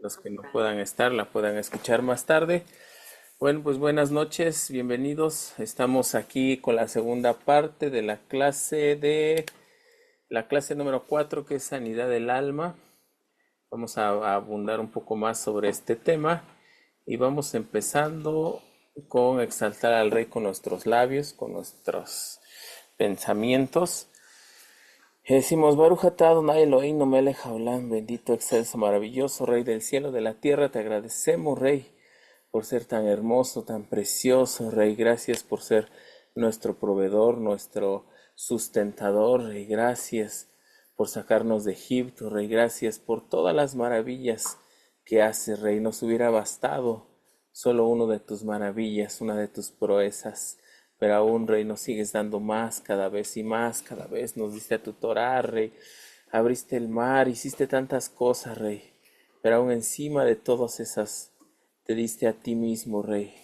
los que no puedan estar la puedan escuchar más tarde. Bueno, pues buenas noches, bienvenidos. Estamos aquí con la segunda parte de la clase número 4, que es Sanidad del Alma. Vamos a abundar un poco más sobre este tema y vamos empezando con exaltar al Rey con nuestros labios, con nuestros pensamientos. Decimos, Baruch atah Adonai Eloheinu melech haolam, bendito, excelso, maravilloso, Rey del cielo, de la tierra, te agradecemos, Rey, por ser tan hermoso, tan precioso, Rey. Gracias por ser nuestro proveedor, nuestro sustentador, Rey. Gracias por sacarnos de Egipto, Rey. Gracias por todas las maravillas que haces, Rey. Nos hubiera bastado solo uno de tus maravillas, una de tus proezas. Pero aún, Rey, nos sigues dando más cada vez y más, cada vez nos diste a tu Torah, Rey. Abriste el mar, hiciste tantas cosas, Rey. Pero aún encima de todas esas, te diste a ti mismo, Rey.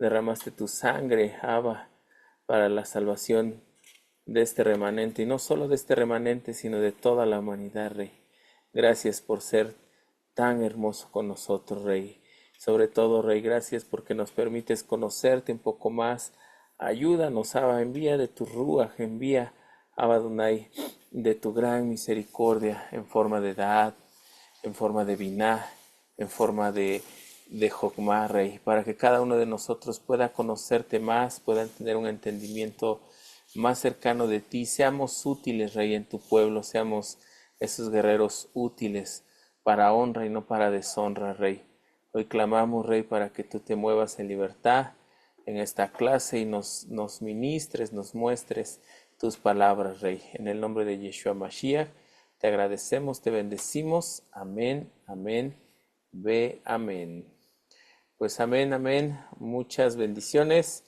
Derramaste tu sangre, Abba, para la salvación de este remanente. Y no solo de este remanente, sino de toda la humanidad, Rey. Gracias por ser tan hermoso con nosotros, Rey. Sobre todo, Rey, gracias porque nos permites conocerte un poco más. Ayúdanos, Abba, envía de tu Ruach, envía, Abba Adonai, de tu gran misericordia en forma de Dad, en forma de Biná, en forma de Jokmah, Rey, para que cada uno de nosotros pueda conocerte más, pueda tener un entendimiento más cercano de ti. Seamos útiles, Rey, en tu pueblo, seamos esos guerreros útiles para honra y no para deshonra, Rey. Hoy clamamos, Rey, para que tú te muevas en libertad en esta clase y nos ministres, nos muestres tus palabras, Rey. En el nombre de Yeshua Mashiach, te agradecemos, te bendecimos. Amén, amén, ve amén. Pues amén, amén. Muchas bendiciones.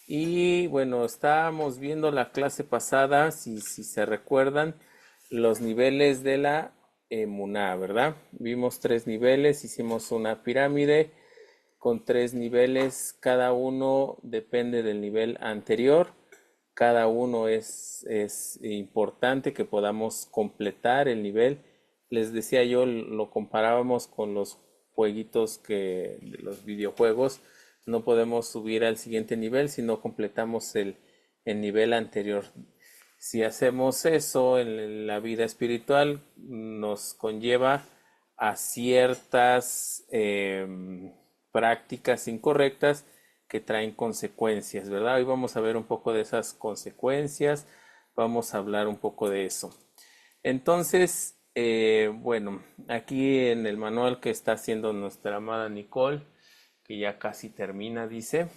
Y bueno, estábamos viendo la clase pasada, si se recuerdan, los niveles de la emuná, ¿verdad? Vimos 3 niveles, hicimos una pirámide con 3 niveles, cada uno depende del nivel anterior, cada uno es importante que podamos completar el nivel. Les decía yo, lo comparábamos con los jueguitos de los videojuegos, no podemos subir al siguiente nivel si no completamos el nivel anterior. Si hacemos eso en la vida espiritual, nos conlleva a ciertas prácticas incorrectas que traen consecuencias, ¿verdad? Hoy vamos a ver un poco de esas consecuencias, vamos a hablar un poco de eso. Entonces, bueno, aquí en el manual que está haciendo nuestra amada Nicole, que ya casi termina, dice,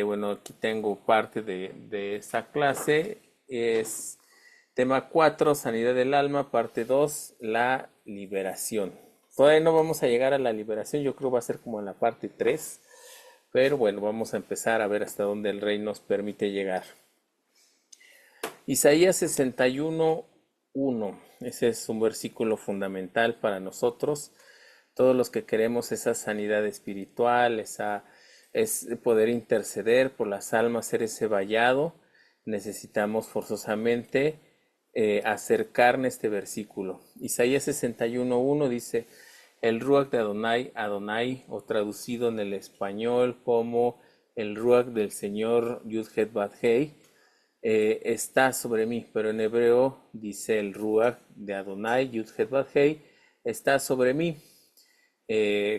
bueno, aquí tengo parte de esa clase, es tema 4, sanidad del alma, parte 2, la liberación. Todavía no vamos a llegar a la liberación, yo creo que va a ser como en la parte 3, pero bueno, vamos a empezar a ver hasta dónde el Rey nos permite llegar. Isaías 61:1, ese es un versículo fundamental para nosotros, todos los que queremos esa sanidad espiritual, es poder interceder por las almas, ser ese vallado, necesitamos forzosamente acercarnos a este versículo. Isaías 61:1 dice, el Ruach de Adonai, Adonai, o traducido en el español como el Ruach del Señor Yud-Het Bat-Hei, está sobre mí, pero en hebreo dice el Ruach de Adonai, Yud-Het Bat-Hei, está sobre mí.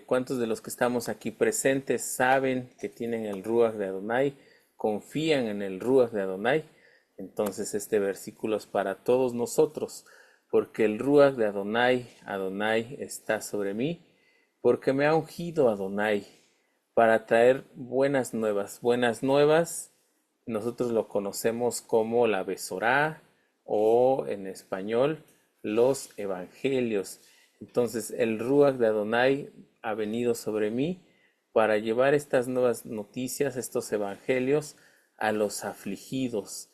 ¿Cuántos de los que estamos aquí presentes saben que tienen el Ruach de Adonai? ¿Confían en el Ruach de Adonai? Entonces este versículo es para todos nosotros, porque el Ruach de Adonai, Adonai está sobre mí, porque me ha ungido Adonai para traer buenas nuevas. Buenas nuevas, nosotros lo conocemos como la Besorá o en español los evangelios. Entonces el Ruach de Adonai ha venido sobre mí para llevar estas nuevas noticias, estos evangelios a los afligidos.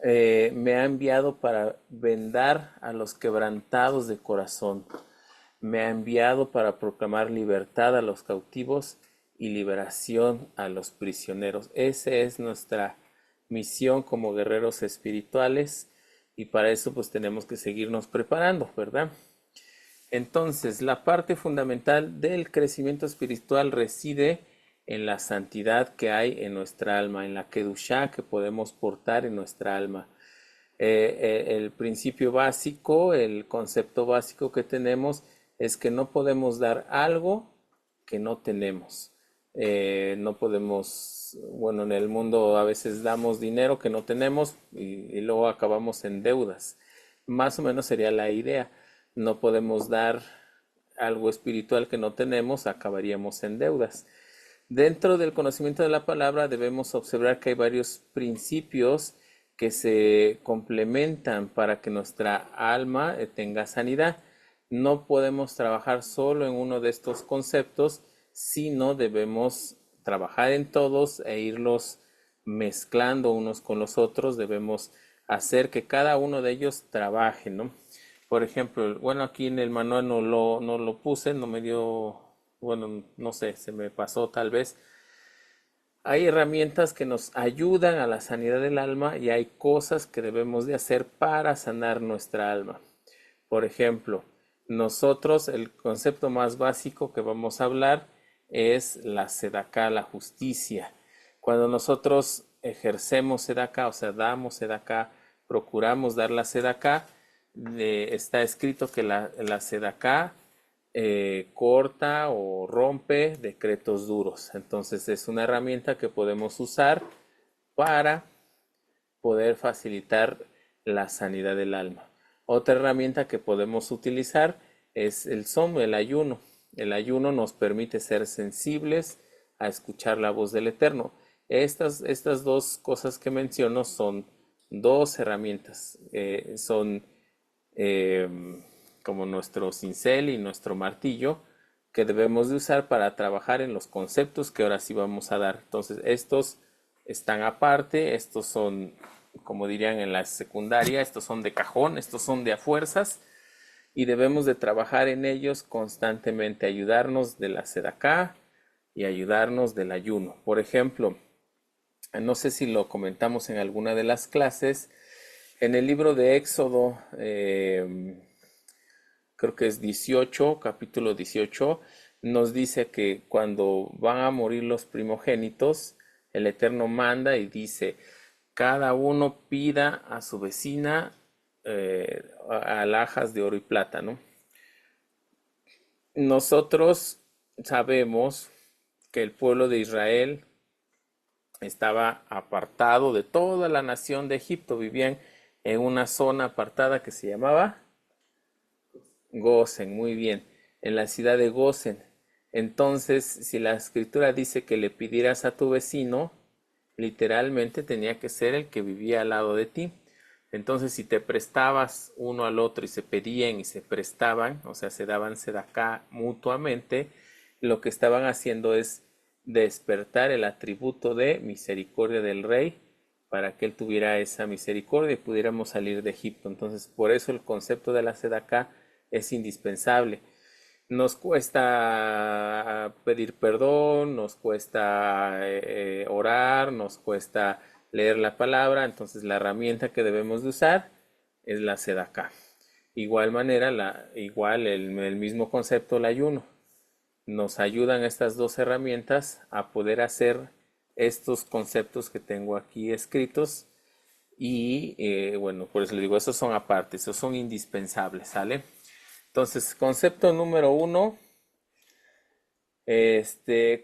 Me ha enviado para vendar a los quebrantados de corazón. Me ha enviado para proclamar libertad a los cautivos y liberación a los prisioneros. Esa es nuestra misión como guerreros espirituales y para eso pues tenemos que seguirnos preparando, ¿verdad? Entonces, la parte fundamental del crecimiento espiritual reside en la santidad que hay en nuestra alma, en la kedushá que podemos portar en nuestra alma. El principio básico, el concepto básico que tenemos es que no podemos dar algo que no tenemos. No podemos, bueno, en el mundo a veces damos dinero que no tenemos y luego acabamos en deudas. Más o menos sería la idea. No podemos dar algo espiritual que no tenemos, acabaríamos en deudas. Dentro del conocimiento de la palabra debemos observar que hay varios principios que se complementan para que nuestra alma tenga sanidad. No podemos trabajar solo en uno de estos conceptos, sino debemos trabajar en todos e irlos mezclando unos con los otros. Debemos hacer que cada uno de ellos trabaje, ¿no? Por ejemplo, bueno, aquí en el manual no lo puse, no me dio, bueno, no sé, se me pasó tal vez. Hay herramientas que nos ayudan a la sanidad del alma y hay cosas que debemos de hacer para sanar nuestra alma. Por ejemplo, nosotros, el concepto más básico que vamos a hablar es la sedaká, la justicia. Cuando nosotros ejercemos sedaká, o sea, damos sedaká, procuramos dar la sedaká, está escrito que la sedaká corta o rompe decretos duros. Entonces es una herramienta que podemos usar para poder facilitar la sanidad del alma. Otra herramienta que podemos utilizar es el som, el ayuno. El ayuno nos permite ser sensibles a escuchar la voz del Eterno. Estas dos cosas que menciono son dos herramientas. Son eh, como nuestro cincel y nuestro martillo que debemos de usar para trabajar en los conceptos que ahora sí vamos a dar. Entonces, estos están aparte, estos son, como dirían en la secundaria, estos son de cajón, estos son de a fuerzas y debemos de trabajar en ellos constantemente, ayudarnos de la sedaká y ayudarnos del ayuno. Por ejemplo, no sé si lo comentamos en alguna de las clases, en el libro de Éxodo, creo que es 18, capítulo 18, nos dice que cuando van a morir los primogénitos, el Eterno manda y dice, cada uno pida a su vecina alhajas de oro y plata, ¿no? Nosotros sabemos que el pueblo de Israel estaba apartado de toda la nación de Egipto, vivían en una zona apartada que se llamaba Gosen, muy bien, en la ciudad de Gosen. Entonces, si la escritura dice que le pidieras a tu vecino, literalmente tenía que ser el que vivía al lado de ti. Entonces, si te prestabas uno al otro y se pedían y se prestaban, o sea, se daban sedacá mutuamente, lo que estaban haciendo es despertar el atributo de misericordia del rey para que él tuviera esa misericordia y pudiéramos salir de Egipto. Entonces, por eso el concepto de la sedacá es indispensable. Nos cuesta pedir perdón, nos cuesta orar, nos cuesta leer la palabra, entonces la herramienta que debemos de usar es la sedacá. Igual manera, igual el mismo concepto, el ayuno. Nos ayudan estas dos herramientas a poder hacer estos conceptos que tengo aquí escritos y bueno, por eso le digo, esos son aparte, esos son indispensables, ¿sale? Entonces, concepto número uno,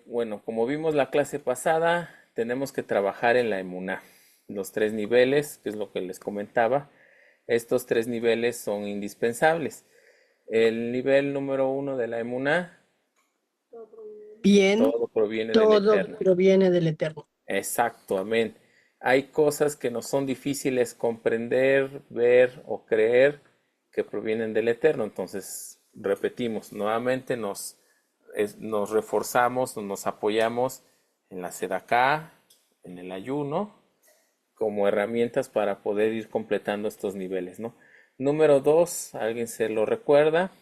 bueno, como vimos la clase pasada, tenemos que trabajar en la emuná. Los tres niveles, que es lo que les comentaba, estos tres niveles son indispensables. El nivel número uno de la emuná, Bien, todo proviene del todo Eterno. proviene del Eterno. Exacto, amén. Hay cosas que nos son difíciles comprender, ver o creer que provienen del Eterno. Entonces, repetimos, nuevamente nos reforzamos, nos apoyamos en la sedacá, en el ayuno, como herramientas para poder ir completando estos niveles, ¿no? Número dos, ¿alguien se lo recuerda?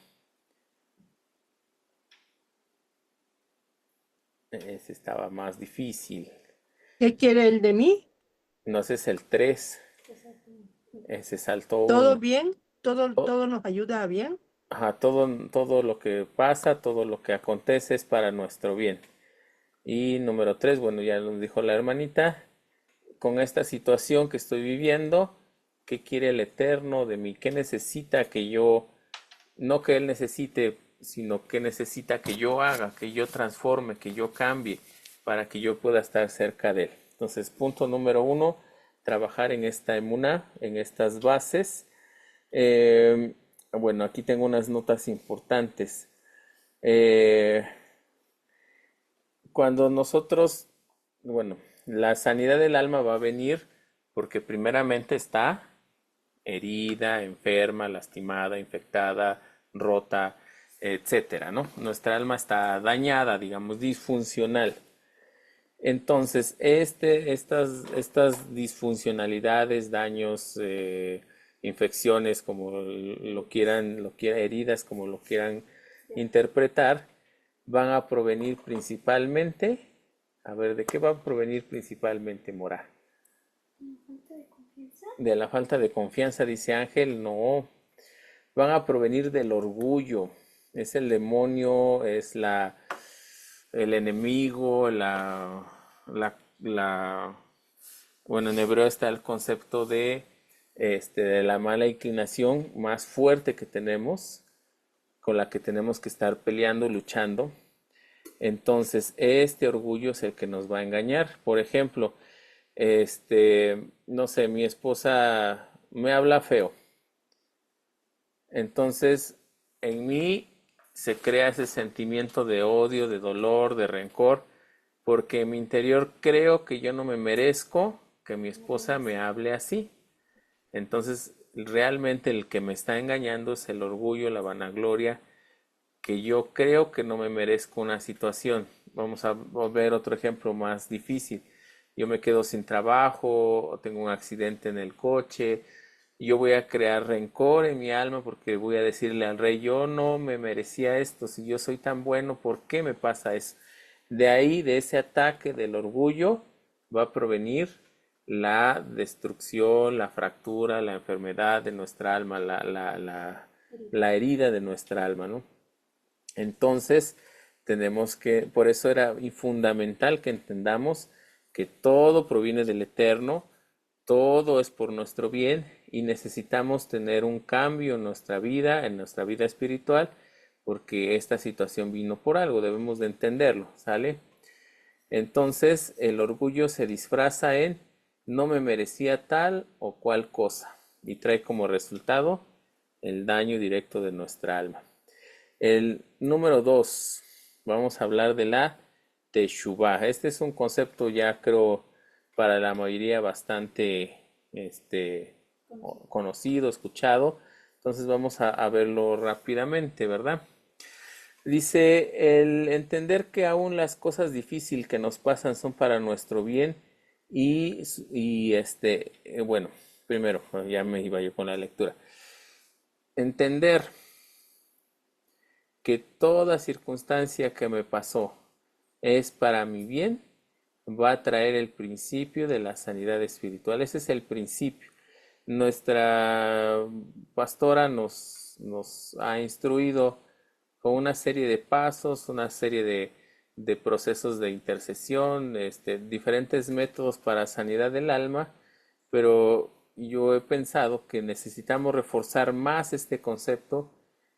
Ese estaba más difícil. ¿Qué quiere el de mí? No, ese es el 3. Ese saltó ¿Todo uno. bien? ¿Todo, To- todo nos ayuda a bien? ajá, todo lo que pasa, todo lo que acontece es para nuestro bien. Y número tres, bueno, ya nos dijo la hermanita, con esta situación que estoy viviendo, ¿qué quiere el Eterno de mí? ¿Qué necesita que yo, no que Él necesite, sino que necesita que yo haga, que yo transforme, que yo cambie, para que yo pueda estar cerca de Él? Entonces, punto número uno, trabajar en esta emuná, en estas bases. Eh, bueno, aquí tengo unas notas importantes. Eh, Cuando nosotros, bueno, la sanidad del alma va a venir porque primeramente está herida, enferma, lastimada, infectada, rota, etcétera, ¿no? Nuestra alma está dañada, digamos, disfuncional. Entonces, estas disfuncionalidades, daños, infecciones, como heridas, como lo quieran interpretar, van a provenir principalmente, a ver, ¿de qué van a provenir principalmente, Mora? De la falta de confianza, dice Ángel, no, van a provenir del orgullo, es el demonio, es el enemigo, bueno, en hebreo está el concepto de la mala inclinación más fuerte que tenemos, con la que tenemos que estar peleando, luchando. Entonces, este orgullo es el que nos va a engañar. Por ejemplo, no sé, mi esposa me habla feo. Entonces, en mí se crea ese sentimiento de odio, de dolor, de rencor, porque en mi interior creo que yo no me merezco que mi esposa me hable así. Entonces, realmente el que me está engañando es el orgullo, la vanagloria, que yo creo que no me merezco una situación. Vamos a ver otro ejemplo más difícil. Yo me quedo sin trabajo, o tengo un accidente en el coche, y yo voy a crear rencor en mi alma porque voy a decirle al rey, yo no me merecía esto, si yo soy tan bueno, ¿por qué me pasa eso? De ahí, de ese ataque del orgullo, va a provenir la destrucción, la fractura, la enfermedad de nuestra alma, la herida de nuestra alma, ¿no? Entonces, por eso era fundamental que entendamos que todo proviene del Eterno, todo es por nuestro bien y necesitamos tener un cambio en nuestra vida espiritual, porque esta situación vino por algo, debemos de entenderlo, ¿sale? Entonces, el orgullo se disfraza en no me merecía tal o cual cosa y trae como resultado el daño directo de nuestra alma. El número dos, vamos a hablar de la Teshuvah. Este es un concepto ya creo para la mayoría bastante conocido, escuchado. Entonces vamos a verlo rápidamente, ¿verdad? Dice el entender que aún las cosas difíciles que nos pasan son para nuestro bien bueno, primero, ya me iba yo con la lectura. Entender que toda circunstancia que me pasó es para mi bien, va a traer el principio de la sanidad espiritual. Ese es el principio. Nuestra pastora nos ha instruido con una serie de pasos, una serie de procesos de intercesión, diferentes métodos para sanidad del alma, pero yo he pensado que necesitamos reforzar más este concepto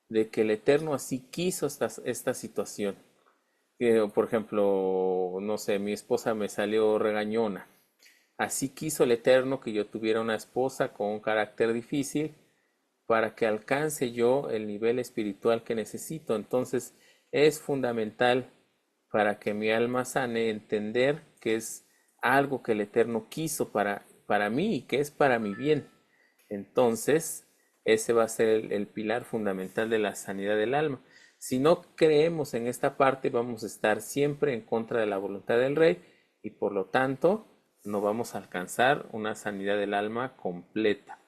de que el Eterno así quiso esta situación. Por ejemplo, no sé, mi esposa me salió regañona. Así quiso el Eterno que yo tuviera una esposa con un carácter difícil para que alcance yo el nivel espiritual que necesito. Entonces es fundamental para que mi alma sane entender que es algo que el Eterno quiso para mí y que es para mi bien. Entonces, ese va a ser el pilar fundamental de la sanidad del alma. Si no creemos en esta parte, vamos a estar siempre en contra de la voluntad del Rey y por lo tanto no vamos a alcanzar una sanidad del alma completa.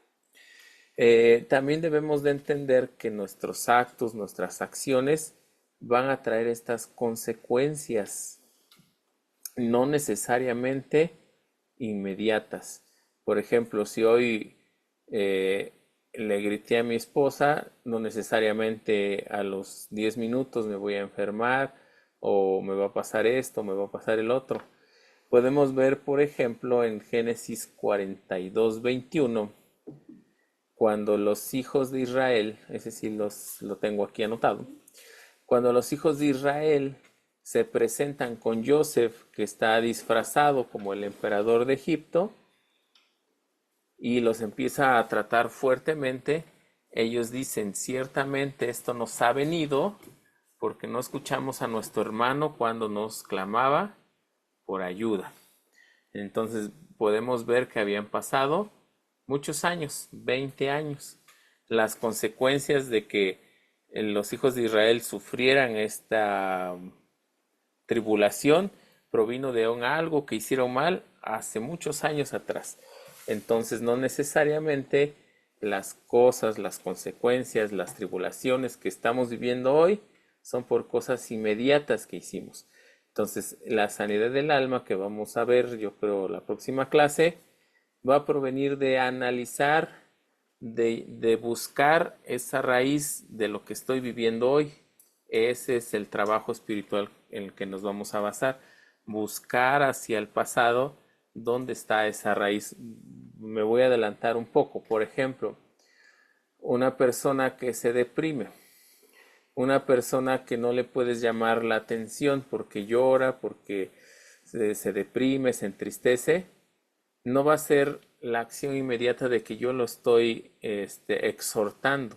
También debemos de entender que nuestros actos, nuestras acciones van a traer estas consecuencias, no necesariamente inmediatas. Por ejemplo, si hoy eh, le grité a mi esposa, no necesariamente a los 10 minutos me voy a enfermar o me va a pasar esto, me va a pasar el otro. Podemos ver, por ejemplo, en Génesis 42:21, cuando los hijos de Israel, ese sí lo tengo aquí anotado, cuando los hijos de Israel se presentan con Joseph, que está disfrazado como el emperador de Egipto, y los empieza a tratar fuertemente, ellos dicen, ciertamente esto nos ha venido porque no escuchamos a nuestro hermano cuando nos clamaba por ayuda. Entonces podemos ver que habían pasado muchos años, 20 años, las consecuencias de que los hijos de Israel sufrieran esta tribulación provino de algo que hicieron mal hace muchos años atrás. Entonces no necesariamente las cosas, las consecuencias, las tribulaciones que estamos viviendo hoy son por cosas inmediatas que hicimos. Entonces la sanidad del alma que vamos a ver, yo creo, la próxima clase, va a provenir de analizar, de buscar esa raíz de lo que estoy viviendo hoy. Ese es el trabajo espiritual en el que nos vamos a basar. Buscar hacia el pasado dónde está esa raíz. Me voy a adelantar un poco. Por ejemplo, una persona que se deprime, una persona que no le puedes llamar la atención porque llora, porque se deprime, se entristece, no va a ser la acción inmediata de que yo lo estoy exhortando.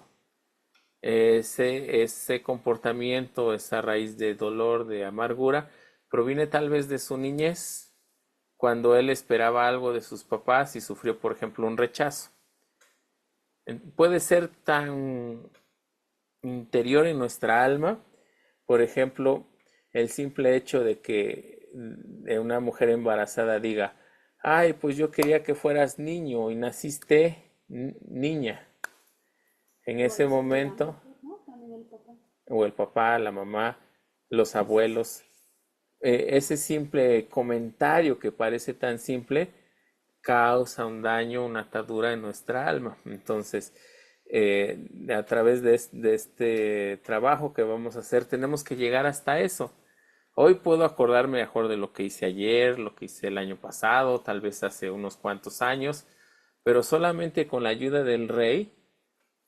Ese comportamiento, esa raíz de dolor, de amargura, proviene tal vez de su niñez, cuando él esperaba algo de sus papás y sufrió, por ejemplo, un rechazo. Puede ser tan interior en nuestra alma, por ejemplo, el simple hecho de que una mujer embarazada diga, ay, pues yo quería que fueras niño y naciste niña. En ese momento, o el papá, la mamá, los abuelos, ese simple comentario que parece tan simple causa un daño, una atadura en nuestra alma. Entonces, a través de este trabajo que vamos a hacer, tenemos que llegar hasta eso. Hoy puedo acordarme mejor de lo que hice ayer, lo que hice el año pasado, tal vez hace unos cuantos años, pero solamente con la ayuda del Rey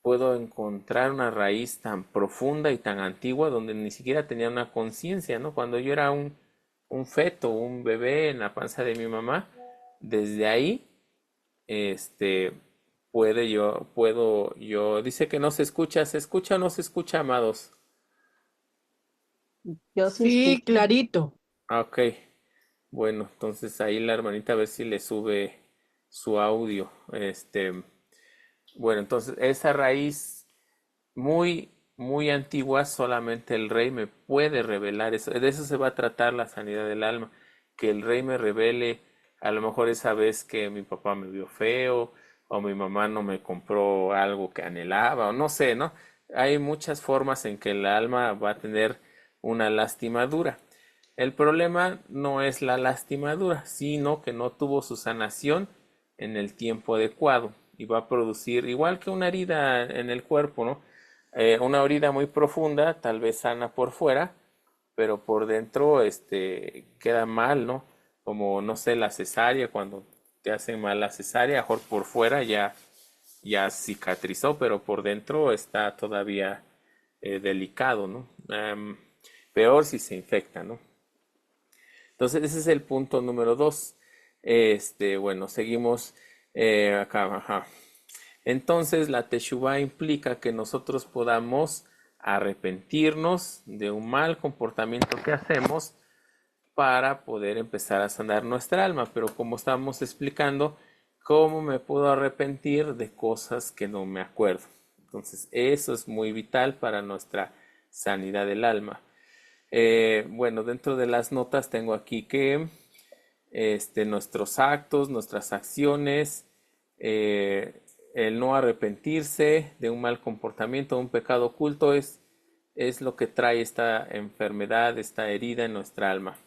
puedo encontrar una raíz tan profunda y tan antigua donde ni siquiera tenía una conciencia, ¿no? Cuando yo era un feto, un bebé en la panza de mi mamá, desde ahí, este, dice que no ¿se escucha o no se escucha, amados? Yo sí Sí, escucho. clarito. Ok, bueno, entonces ahí la hermanita a ver si le sube su audio, bueno, entonces esa raíz muy, muy antigua, solamente el Rey me puede revelar eso. De eso se va a tratar la sanidad del alma, que el Rey me revele a lo mejor esa vez que mi papá me vio feo o mi mamá no me compró algo que anhelaba o no sé, ¿no? Hay muchas formas en que el alma va a tener una lastimadura. El problema no es la lastimadura, sino que no tuvo su sanación en el tiempo adecuado y va a producir, igual que una herida en el cuerpo, ¿no? Una herida muy profunda, tal vez sana por fuera, pero por dentro, queda mal, ¿no? Como, no sé, la cesárea, cuando te hacen mal la cesárea, mejor por fuera ya cicatrizó, pero por dentro está todavía delicado, ¿no? Peor si se infecta, ¿no? Entonces, ese es el punto número dos. Bueno, seguimos acá. Ajá. Entonces, la Teshuvah implica que nosotros podamos arrepentirnos de un mal comportamiento que hacemos para poder empezar a sanar nuestra alma. Pero como estamos explicando, ¿cómo me puedo arrepentir de cosas que no me acuerdo? Entonces, eso es muy vital para nuestra sanidad del alma. Bueno, dentro de las notas tengo aquí que nuestros actos, nuestras acciones, el no arrepentirse de un mal comportamiento, de un pecado oculto, es lo que trae esta enfermedad, esta herida en nuestra alma.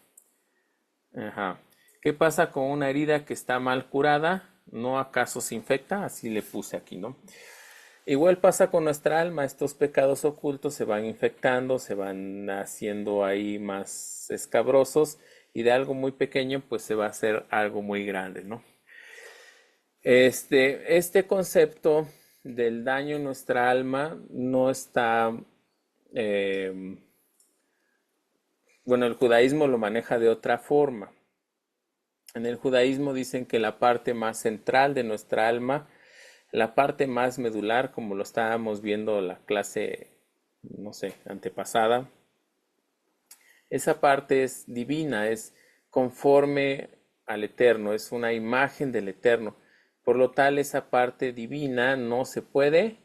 Ajá. ¿Qué pasa con una herida que está mal curada? ¿No acaso se infecta? Así le puse aquí, ¿no? Igual pasa con nuestra alma, estos pecados ocultos se van infectando, se van haciendo ahí más escabrosos y de algo muy pequeño pues se va a hacer algo muy grande, ¿no? Este concepto del daño en nuestra alma no está, eh, bueno, el judaísmo lo maneja de otra forma. En el judaísmo dicen que la parte más central de nuestra alma, la parte más medular, como lo estábamos viendo la clase, no sé, antepasada, esa parte es divina, es conforme al Eterno, es una imagen del Eterno. Por lo tal, esa parte divina no se puede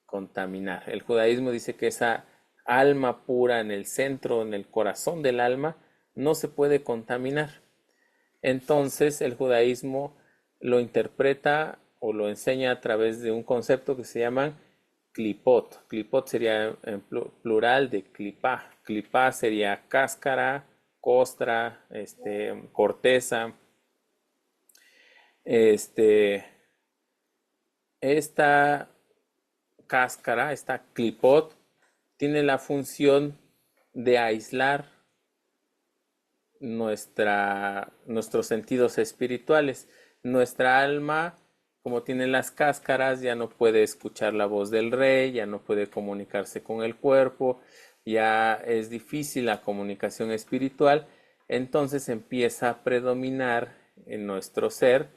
contaminar. El judaísmo dice que esa alma pura en el centro, en el corazón del alma, no se puede contaminar. Entonces el judaísmo lo interpreta o lo enseña a través de un concepto que se llama clipot. Clipot sería en plural de clipá. Clipá sería cáscara, costra, corteza. Este, esta cáscara, esta clipot, tiene la función de aislar nuestros sentidos espirituales. Nuestra alma, como tiene las cáscaras, ya no puede escuchar la voz del rey, ya no puede comunicarse con el cuerpo, ya es difícil la comunicación espiritual, entonces empieza a predominar en nuestro ser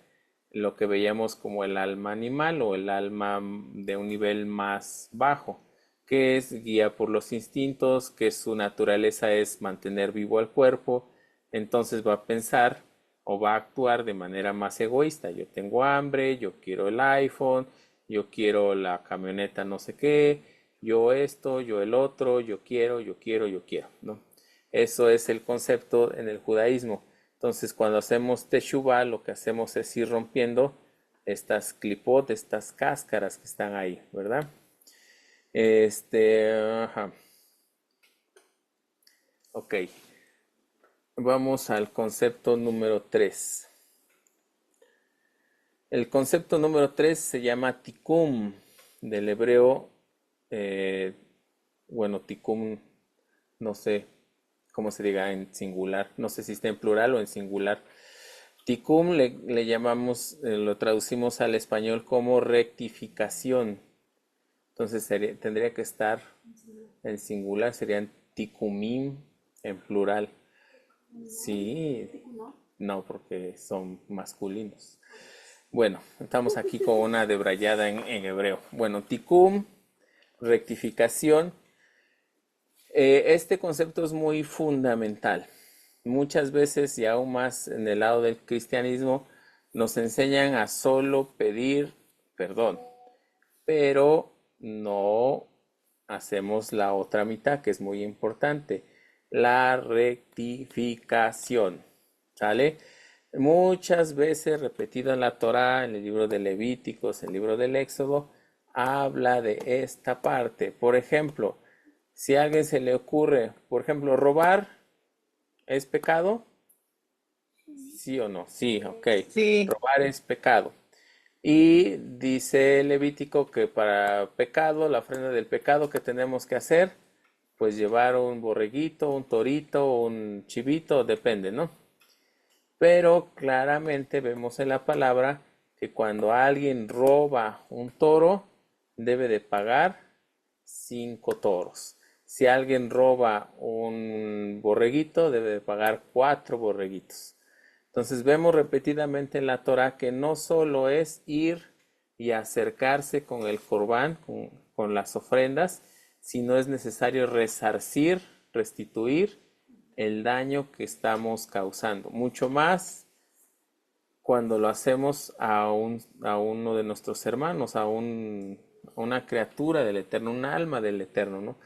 lo que veíamos como el alma animal o el alma de un nivel más bajo, que es guía por los instintos, que su naturaleza es mantener vivo al cuerpo, entonces va a pensar o va a actuar de manera más egoísta. Yo tengo hambre, yo quiero el iPhone, yo quiero la camioneta no sé qué, yo esto, yo el otro, yo quiero, ¿no? Eso es el concepto en el judaísmo. Entonces, cuando hacemos teshuvah, lo que hacemos es ir rompiendo estas clipot, estas cáscaras que están ahí, ¿verdad? Ajá. Ok. Vamos al concepto número 3. El concepto número 3 se llama tikum, del hebreo, eh, bueno, tikum, no sé cómo se diga en singular, no sé si está en plural o en singular. Tikum le llamamos, lo traducimos al español como rectificación. Entonces tendría que estar en singular, serían tikumim en plural. Sí, no, porque son masculinos. Bueno, estamos aquí con una debrayada en hebreo. Bueno, tikum, rectificación. Este concepto es muy fundamental. Muchas veces, y aún más en el lado del cristianismo, nos enseñan a solo pedir perdón, pero no hacemos la otra mitad, que es muy importante, la rectificación. ¿Sale? Muchas veces repetido en la Torá, en el libro de Levíticos, en el libro del Éxodo, habla de esta parte. Por ejemplo, si a alguien se le ocurre, por ejemplo, robar, ¿es pecado? ¿Sí o no? Sí, ok. Sí, Robar es pecado. Y dice Levítico que para pecado, la ofrenda del pecado que tenemos que hacer, pues llevar un borreguito, un torito, un chivito, depende, ¿no? Pero claramente vemos en la palabra que cuando alguien roba un toro, debe de pagar 5 toros. Si alguien roba un borreguito, debe de pagar 4 borreguitos. Entonces vemos repetidamente en la Torah que no solo es ir y acercarse con el corbán, con las ofrendas, sino es necesario resarcir, restituir el daño que estamos causando. Mucho más cuando lo hacemos a uno de nuestros hermanos, a una criatura del Eterno, un alma del Eterno, ¿no?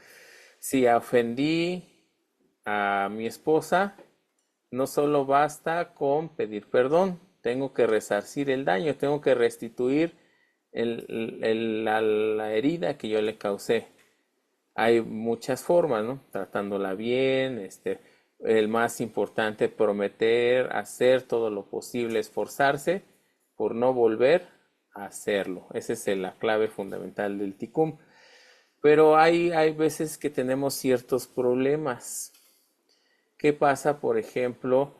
Si ofendí a mi esposa, no solo basta con pedir perdón, tengo que resarcir el daño, tengo que restituir la herida que yo le causé. Hay muchas formas, ¿no? Tratándola bien, el más importante, prometer, hacer todo lo posible, esforzarse por no volver hacerlo. Esa es la clave fundamental del Tikkun. Pero hay veces que tenemos ciertos problemas. ¿Qué pasa, por ejemplo,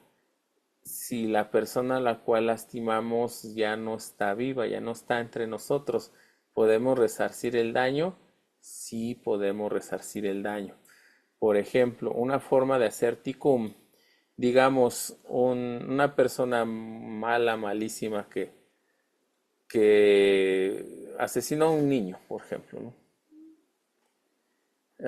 si la persona a la cual lastimamos ya no está viva, ya no está entre nosotros? ¿Podemos resarcir el daño? Sí, podemos resarcir el daño. Por ejemplo, una forma de hacer tikkun, digamos, una persona mala, malísima que asesinó a un niño, por ejemplo, ¿no?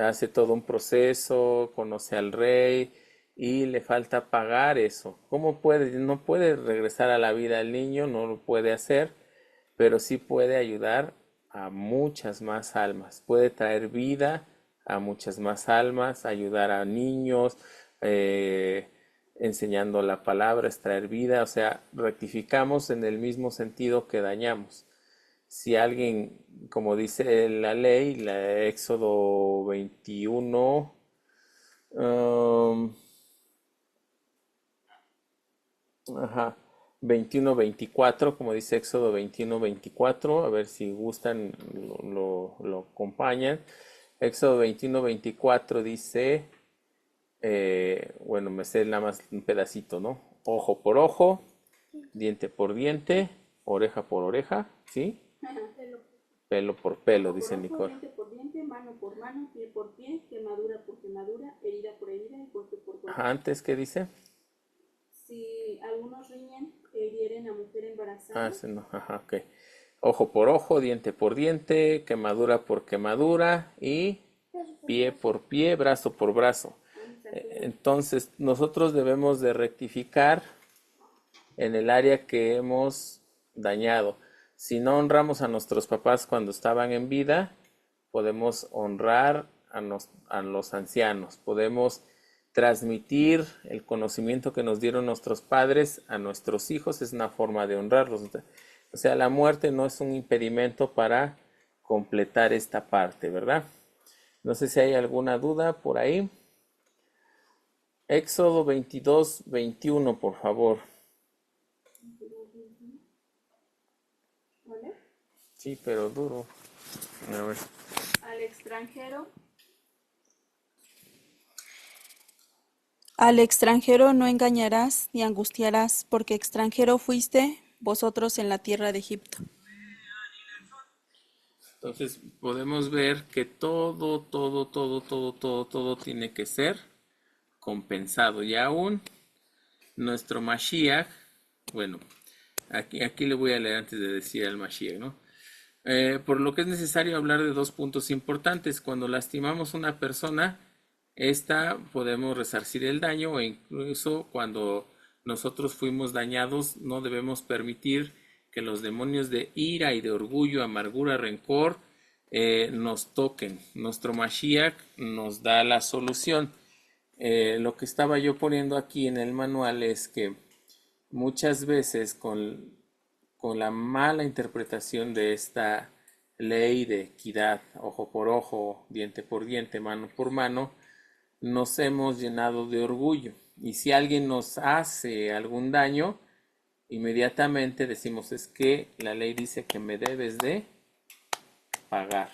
Hace todo un proceso, conoce al rey y le falta pagar eso. ¿Cómo puede? No puede regresar a la vida al niño, no lo puede hacer, pero sí puede ayudar a muchas más almas. Puede traer vida a muchas más almas, ayudar a niños, eh, enseñando la palabra, es traer vida. O sea, rectificamos en el mismo sentido que dañamos. Si alguien, como dice la ley, la Éxodo 21, um, ajá, 21-24, como dice Éxodo 21-24, a ver si gustan, lo acompañan. Éxodo 21-24 dice, bueno, me sé nada más un pedacito, ¿no? Ojo por ojo, diente por diente, oreja por oreja, ¿sí? Pelo por pelo, dice Nicole. Diente por diente, mano por mano, pie por pie, quemadura por quemadura, herida por herida y golpe por golpe. Ajá, antes, ¿qué dice? Si algunos riñen, hieren a mujer embarazada. Ah, sí, no, ajá, ok. Ojo por ojo, diente por diente, quemadura por quemadura y pie por pie, brazo por brazo. Entonces, nosotros debemos de rectificar en el área que hemos dañado. Si no honramos a nuestros papás cuando estaban en vida, podemos honrar a los ancianos, podemos transmitir el conocimiento que nos dieron nuestros padres a nuestros hijos, es una forma de honrarlos. O sea, la muerte no es un impedimento para completar esta parte, ¿verdad? No sé si hay alguna duda por ahí. Éxodo 22-21, por favor. ¿Vale? Sí, pero duro. A ver. Al extranjero no engañarás ni angustiarás, porque extranjero fuiste vosotros en la tierra de Egipto. Entonces podemos ver que todo tiene que ser compensado. Y aún nuestro Mashiach, bueno, aquí le voy a leer antes de decir al Mashiach, ¿no? Por lo que es necesario hablar de dos puntos importantes. Cuando lastimamos a una persona, esta podemos resarcir el daño, o incluso cuando nosotros fuimos dañados, no debemos permitir que los demonios de ira y de orgullo, amargura, rencor nos toquen. Nuestro Mashiach nos da la solución. Lo que estaba yo poniendo aquí en el manual es que muchas veces con la mala interpretación de esta ley de equidad, ojo por ojo, diente por diente, mano por mano, nos hemos llenado de orgullo. Y si alguien nos hace algún daño, inmediatamente decimos, es que la ley dice que me debes de pagar.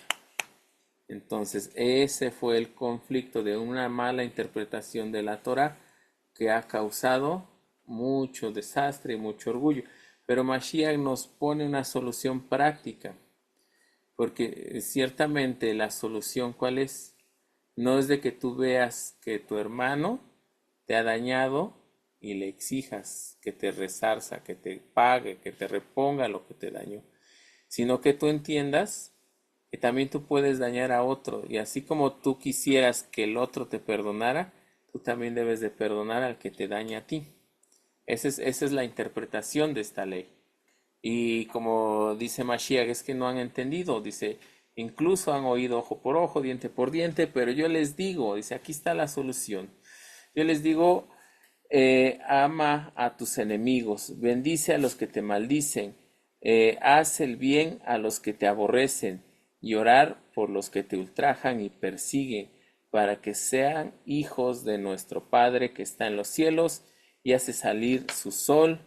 Entonces, ese fue el conflicto de una mala interpretación de la Torah que ha causado mucho desastre y mucho orgullo. Pero Mashiach nos pone una solución práctica, porque ciertamente la solución, ¿cuál es? No es de que tú veas que tu hermano te ha dañado y le exijas que te resarza, que te pague, que te reponga lo que te dañó, sino que tú entiendas que también tú puedes dañar a otro, y así como tú quisieras que el otro te perdonara, tú también debes de perdonar al que te daña a ti. Esa es la interpretación de esta ley. Y como dice Mashiach, es que no han entendido, dice, incluso han oído ojo por ojo, diente por diente, pero yo les digo, dice, aquí está la solución. Yo les digo, ama a tus enemigos, bendice a los que te maldicen, haz el bien a los que te aborrecen y orar por los que te ultrajan y persiguen, para que sean hijos de nuestro Padre que está en los cielos y hace salir su sol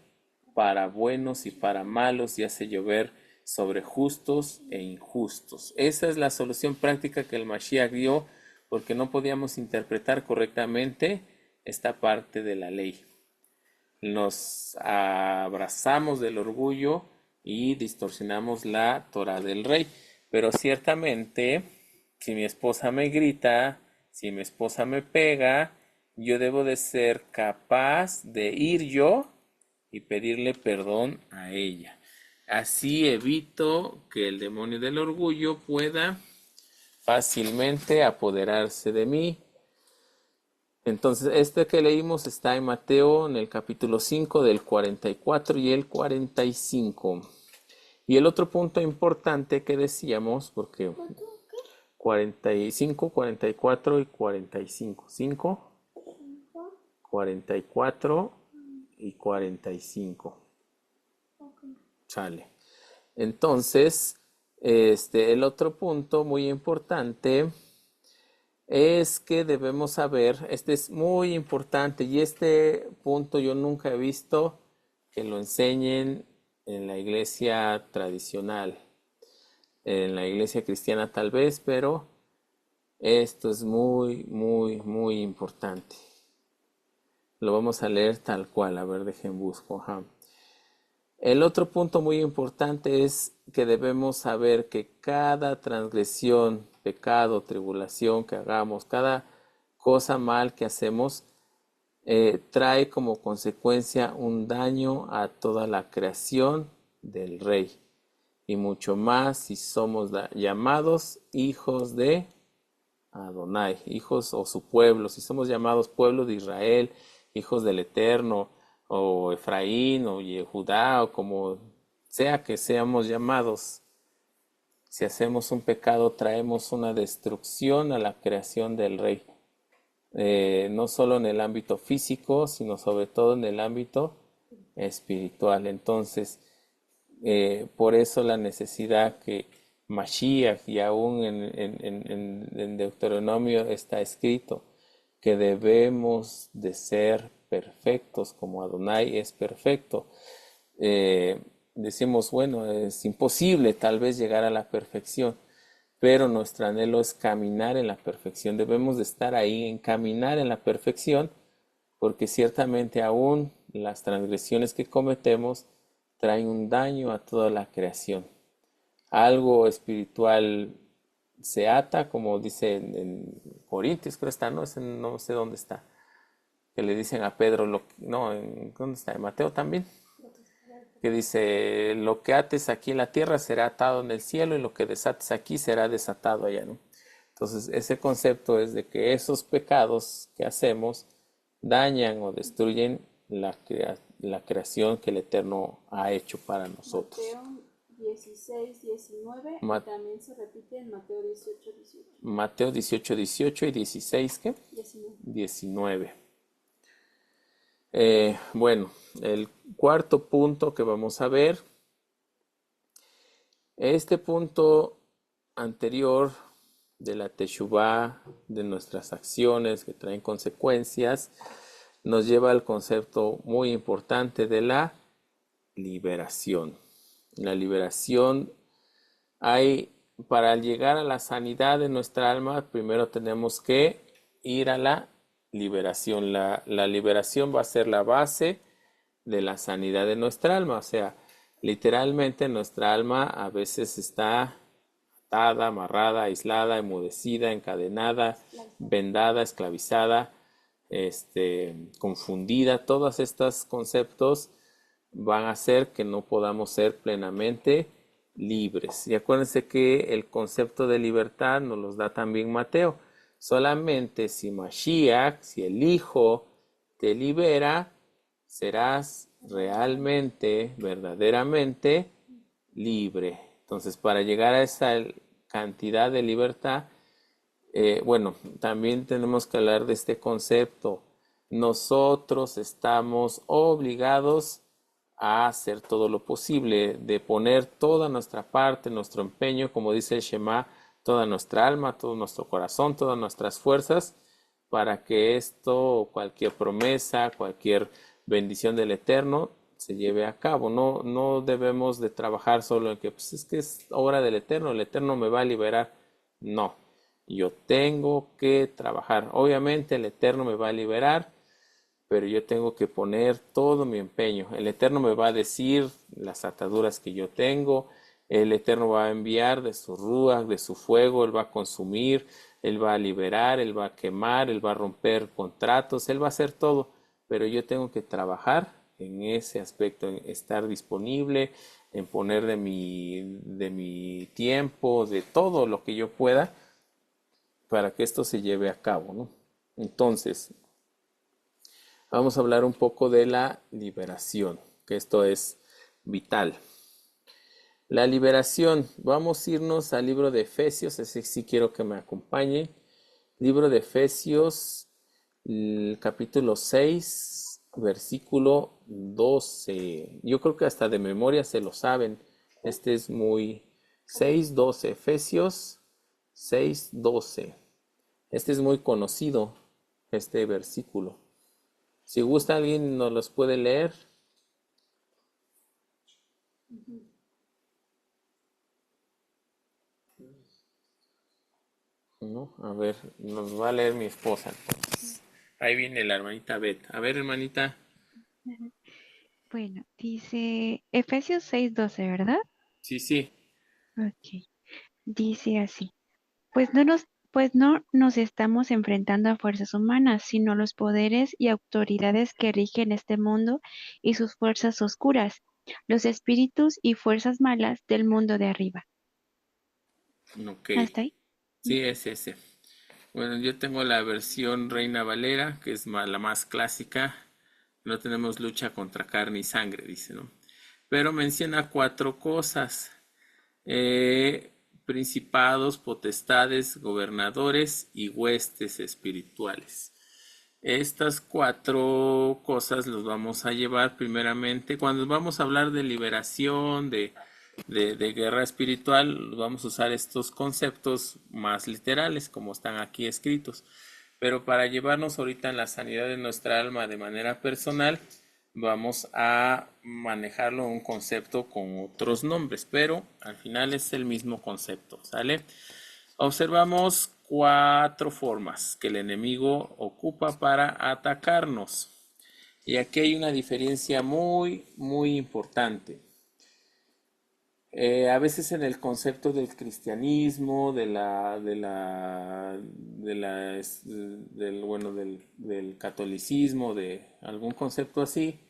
para buenos y para malos y hace llover sobre justos e injustos. Esa es la solución práctica que el Mashiach dio, porque no podíamos interpretar correctamente esta parte de la ley. Nos abrazamos del orgullo y distorsionamos la Torah del rey. Pero ciertamente, si mi esposa me grita, si mi esposa me pega, yo debo de ser capaz de ir yo y pedirle perdón a ella. Así evito que el demonio del orgullo pueda fácilmente apoderarse de mí. Entonces, este que leímos está en Mateo en el capítulo 5 del 44 y el 45. Y el otro punto importante que decíamos, porque 45, 44 y 45. 5, 44 y 45. Sale. Entonces, el otro punto muy importante es que debemos saber, este es muy importante y este punto yo nunca he visto que lo enseñen en la iglesia tradicional, en la iglesia cristiana tal vez, pero esto es muy, muy, muy importante. Lo vamos a leer tal cual, a ver, dejen busco. Ajá. El otro punto muy importante es que debemos saber que cada transgresión, pecado, tribulación que hagamos, cada cosa mal que hacemos, trae como consecuencia un daño a toda la creación del Rey. Y mucho más si somos llamados hijos de Adonai, hijos o su pueblo, si somos llamados pueblo de Israel, hijos del Eterno, o Efraín, o Judá, o como sea que seamos llamados. Si hacemos un pecado, traemos una destrucción a la creación del Rey. No solo en el ámbito físico, sino sobre todo en el ámbito espiritual. Entonces, por eso la necesidad que Mashiach, y aún en Deuteronomio está escrito, que debemos de ser perfectos como Adonai es perfecto. Decimos, bueno, es imposible tal vez llegar a la perfección, pero nuestro anhelo es caminar en la perfección. Debemos de estar ahí en caminar en la perfección, porque ciertamente aún las transgresiones que cometemos traen un daño a toda la creación. Algo espiritual se ata, como dice en Corintios, creo está, no sé dónde está, que le dicen a Pedro, ¿dónde está? En Mateo también, que dice, lo que ates aquí en la tierra será atado en el cielo y lo que desates aquí será desatado allá, ¿no? Entonces, ese concepto es de que esos pecados que hacemos dañan o destruyen la creación que el Eterno ha hecho para nosotros. Mateo 16, 19 y también se repite en Mateo 18, 18. Mateo 18, 18 y 16, ¿qué? 19. 19. Bueno, el cuarto punto que vamos a ver, este punto anterior de la Teshuvá, de nuestras acciones que traen consecuencias, nos lleva al concepto muy importante de la liberación. La liberación para llegar a la sanidad de nuestra alma, primero tenemos que ir a la liberación. La liberación va a ser la base de la sanidad de nuestra alma. O sea, literalmente nuestra alma a veces está atada, amarrada, aislada, enmudecida, encadenada, vendada, esclavizada, confundida. Todos estos conceptos van a hacer que no podamos ser plenamente libres. Y acuérdense que el concepto de libertad nos los da también Mateo. Solamente si Mashiach, si el Hijo te libera, serás realmente, verdaderamente libre. Entonces, para llegar a esa cantidad de libertad, bueno, también tenemos que hablar de este concepto. Nosotros estamos obligados a hacer todo lo posible, de poner toda nuestra parte, nuestro empeño, como dice el Shema, toda nuestra alma, todo nuestro corazón, todas nuestras fuerzas, para que esto, cualquier promesa, cualquier bendición del Eterno, se lleve a cabo. No, no debemos de trabajar solo en que pues es que es obra del Eterno, el Eterno me va a liberar. No, yo tengo que trabajar. Obviamente el Eterno me va a liberar, pero yo tengo que poner todo mi empeño. El Eterno me va a decir las ataduras que yo tengo. El Eterno va a enviar de su rúa, de su fuego, Él va a consumir, Él va a liberar, Él va a quemar, Él va a romper contratos, Él va a hacer todo, pero yo tengo que trabajar en ese aspecto, en estar disponible, en poner de mi tiempo, de todo lo que yo pueda para que esto se lleve a cabo, ¿no? Entonces, vamos a hablar un poco de la liberación, que esto es vital. La liberación, vamos a irnos al libro de Efesios, así sí quiero que me acompañen. Libro de Efesios, el capítulo 6, versículo 12. Yo creo que hasta de memoria se lo saben. Este es muy 6:12, Efesios 6:12. Este es muy conocido, este versículo. Si gusta alguien nos los puede leer. ¿No? A ver, nos va a leer mi esposa entonces. Ahí viene la hermanita Beth. A ver, hermanita. Bueno, dice Efesios 6:12, ¿verdad? Sí, sí. Ok. Dice así, pues no nos estamos enfrentando a fuerzas humanas, sino a los poderes y autoridades que rigen este mundo y sus fuerzas oscuras, los espíritus y fuerzas malas del mundo de arriba. Ok. ¿Hasta ahí? Sí, es ese. Bueno, yo tengo la versión Reina Valera, que es la más clásica. No tenemos lucha contra carne y sangre, dice, ¿no? Pero menciona 4 cosas. Principados, potestades, gobernadores y huestes espirituales. Estas 4 cosas los vamos a llevar primeramente cuando vamos a hablar de liberación, de guerra espiritual, vamos a usar estos conceptos más literales como están aquí escritos. Pero para llevarnos ahorita en la sanidad de nuestra alma de manera personal, vamos a manejarlo un concepto con otros nombres, pero al final es el mismo concepto, ¿sale? Observamos 4 formas que el enemigo ocupa para atacarnos. Y aquí hay una diferencia muy, muy importante. A veces en el concepto del cristianismo, del catolicismo, de algún concepto así,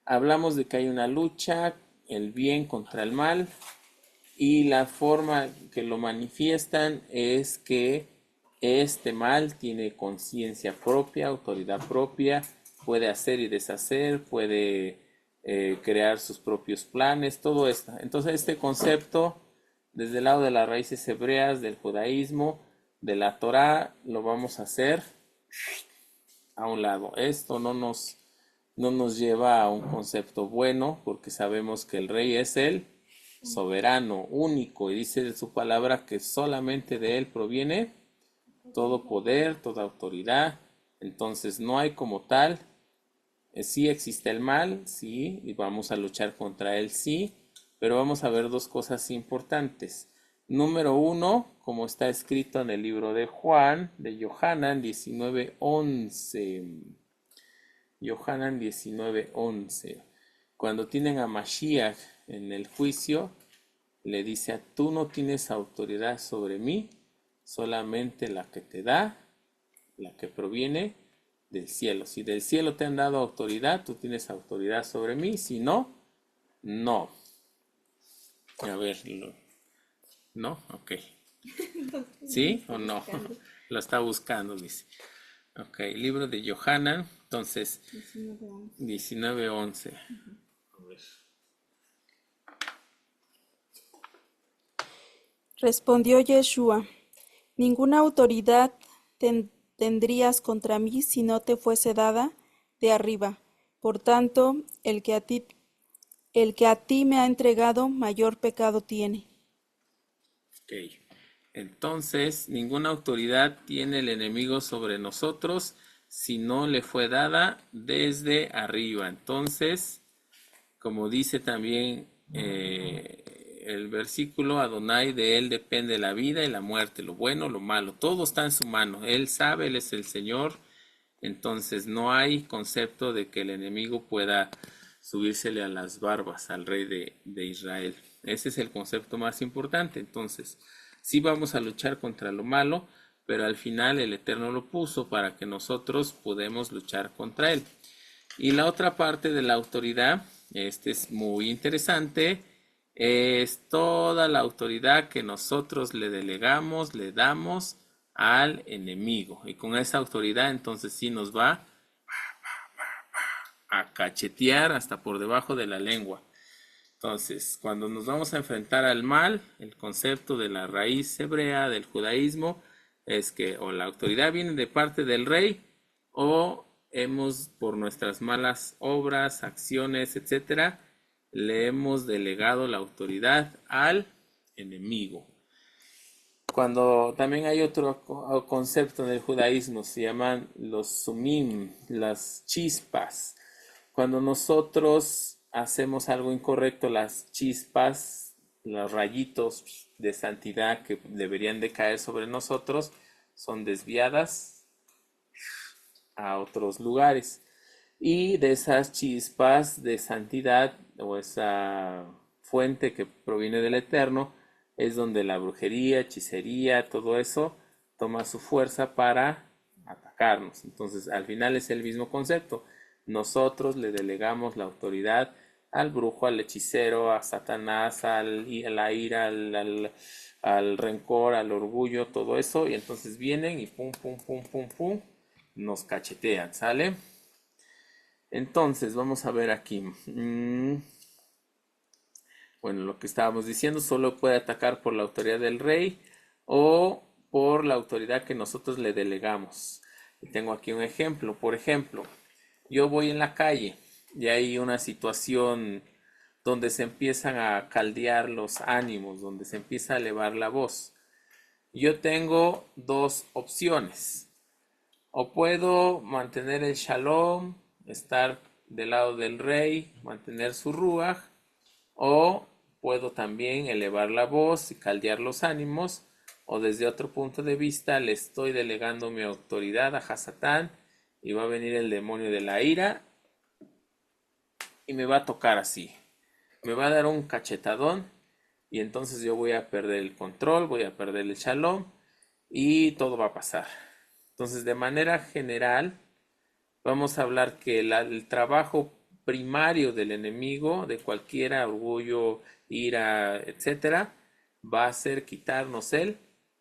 hablamos de que hay una lucha, el bien contra el mal, y la forma que lo manifiestan es que este mal tiene conciencia propia, autoridad propia, puede hacer y deshacer, puede crear sus propios planes, todo esto. Entonces este concepto, desde el lado de las raíces hebreas, del judaísmo, de la Torá, lo vamos a hacer a un lado. Esto no nos lleva a un concepto bueno, porque sabemos que el rey es el soberano, único, y dice en su palabra que solamente de él proviene todo poder, toda autoridad. Entonces no hay como tal. Sí existe el mal, sí, y vamos a luchar contra él, sí, pero vamos a ver 2 cosas importantes. Número 1, como está escrito en el libro de Juan, de Yohanan 19:11. Yohanan 19:11. Cuando tienen a Mashiach en el juicio, le dice: tú no tienes autoridad sobre mí, solamente la que te da, la que proviene del cielo. Si del cielo te han dado autoridad, tú tienes autoridad sobre mí, si no, no. A ver, ¿no? Ok. ¿Sí o no? Lo está buscando, dice. Ok, libro de Yohanan, entonces, 19:11. A ver. Respondió Yeshua, ninguna autoridad tendrías contra mí si no te fuese dada de arriba. Por tanto, el que a ti me ha entregado, mayor pecado tiene. Ok. Entonces, ninguna autoridad tiene el enemigo sobre nosotros si no le fue dada desde arriba. Entonces, como dice también el versículo, Adonai, de él depende la vida y la muerte, lo bueno, lo malo, todo está en su mano. Él sabe, él es el Señor. Entonces no hay concepto de que el enemigo pueda subírsele a las barbas al rey de Israel. Ese es el concepto más importante. Entonces, sí vamos a luchar contra lo malo, pero al final el Eterno lo puso para que nosotros podamos luchar contra él. Y la otra parte de la autoridad, este es muy interesante, es toda la autoridad que nosotros le delegamos, le damos al enemigo. Y con esa autoridad entonces sí nos va a cachetear hasta por debajo de la lengua. Entonces, cuando nos vamos a enfrentar al mal, el concepto de la raíz hebrea del judaísmo es que o la autoridad viene de parte del rey o hemos, por nuestras malas obras, acciones, etcétera, le hemos delegado la autoridad al enemigo. Cuando también hay otro concepto en el judaísmo, se llaman los sumim, las chispas. Cuando nosotros hacemos algo incorrecto, las chispas, los rayitos de santidad que deberían de caer sobre nosotros, son desviadas a otros lugares. Y de esas chispas de santidad o esa fuente que proviene del Eterno, es donde la brujería, hechicería, todo eso toma su fuerza para atacarnos. Entonces, al final es el mismo concepto. Nosotros le delegamos la autoridad al brujo, al hechicero, a Satanás, a la ira, al rencor, al orgullo, todo eso. Y entonces vienen y pum, pum, pum, pum, pum, nos cachetean, ¿sale? Entonces, vamos a ver aquí. Bueno, lo que estábamos diciendo, solo puede atacar por la autoridad del rey o por la autoridad que nosotros le delegamos. Y tengo aquí un ejemplo. Por ejemplo, yo voy en la calle y hay una situación donde se empiezan a caldear los ánimos, donde se empieza a elevar la voz. Yo tengo dos opciones. O puedo mantener el shalom, estar del lado del rey, mantener su ruaj, o puedo también elevar la voz y caldear los ánimos, o desde otro punto de vista le estoy delegando mi autoridad a Hasatán y va a venir el demonio de la ira y me va a tocar así. Me va a dar un cachetadón y entonces yo voy a perder el control, voy a perder el shalom y todo va a pasar. Entonces, de manera general, vamos a hablar que el trabajo primario del enemigo, de cualquiera, orgullo, ira, etcétera, va a ser quitarnos el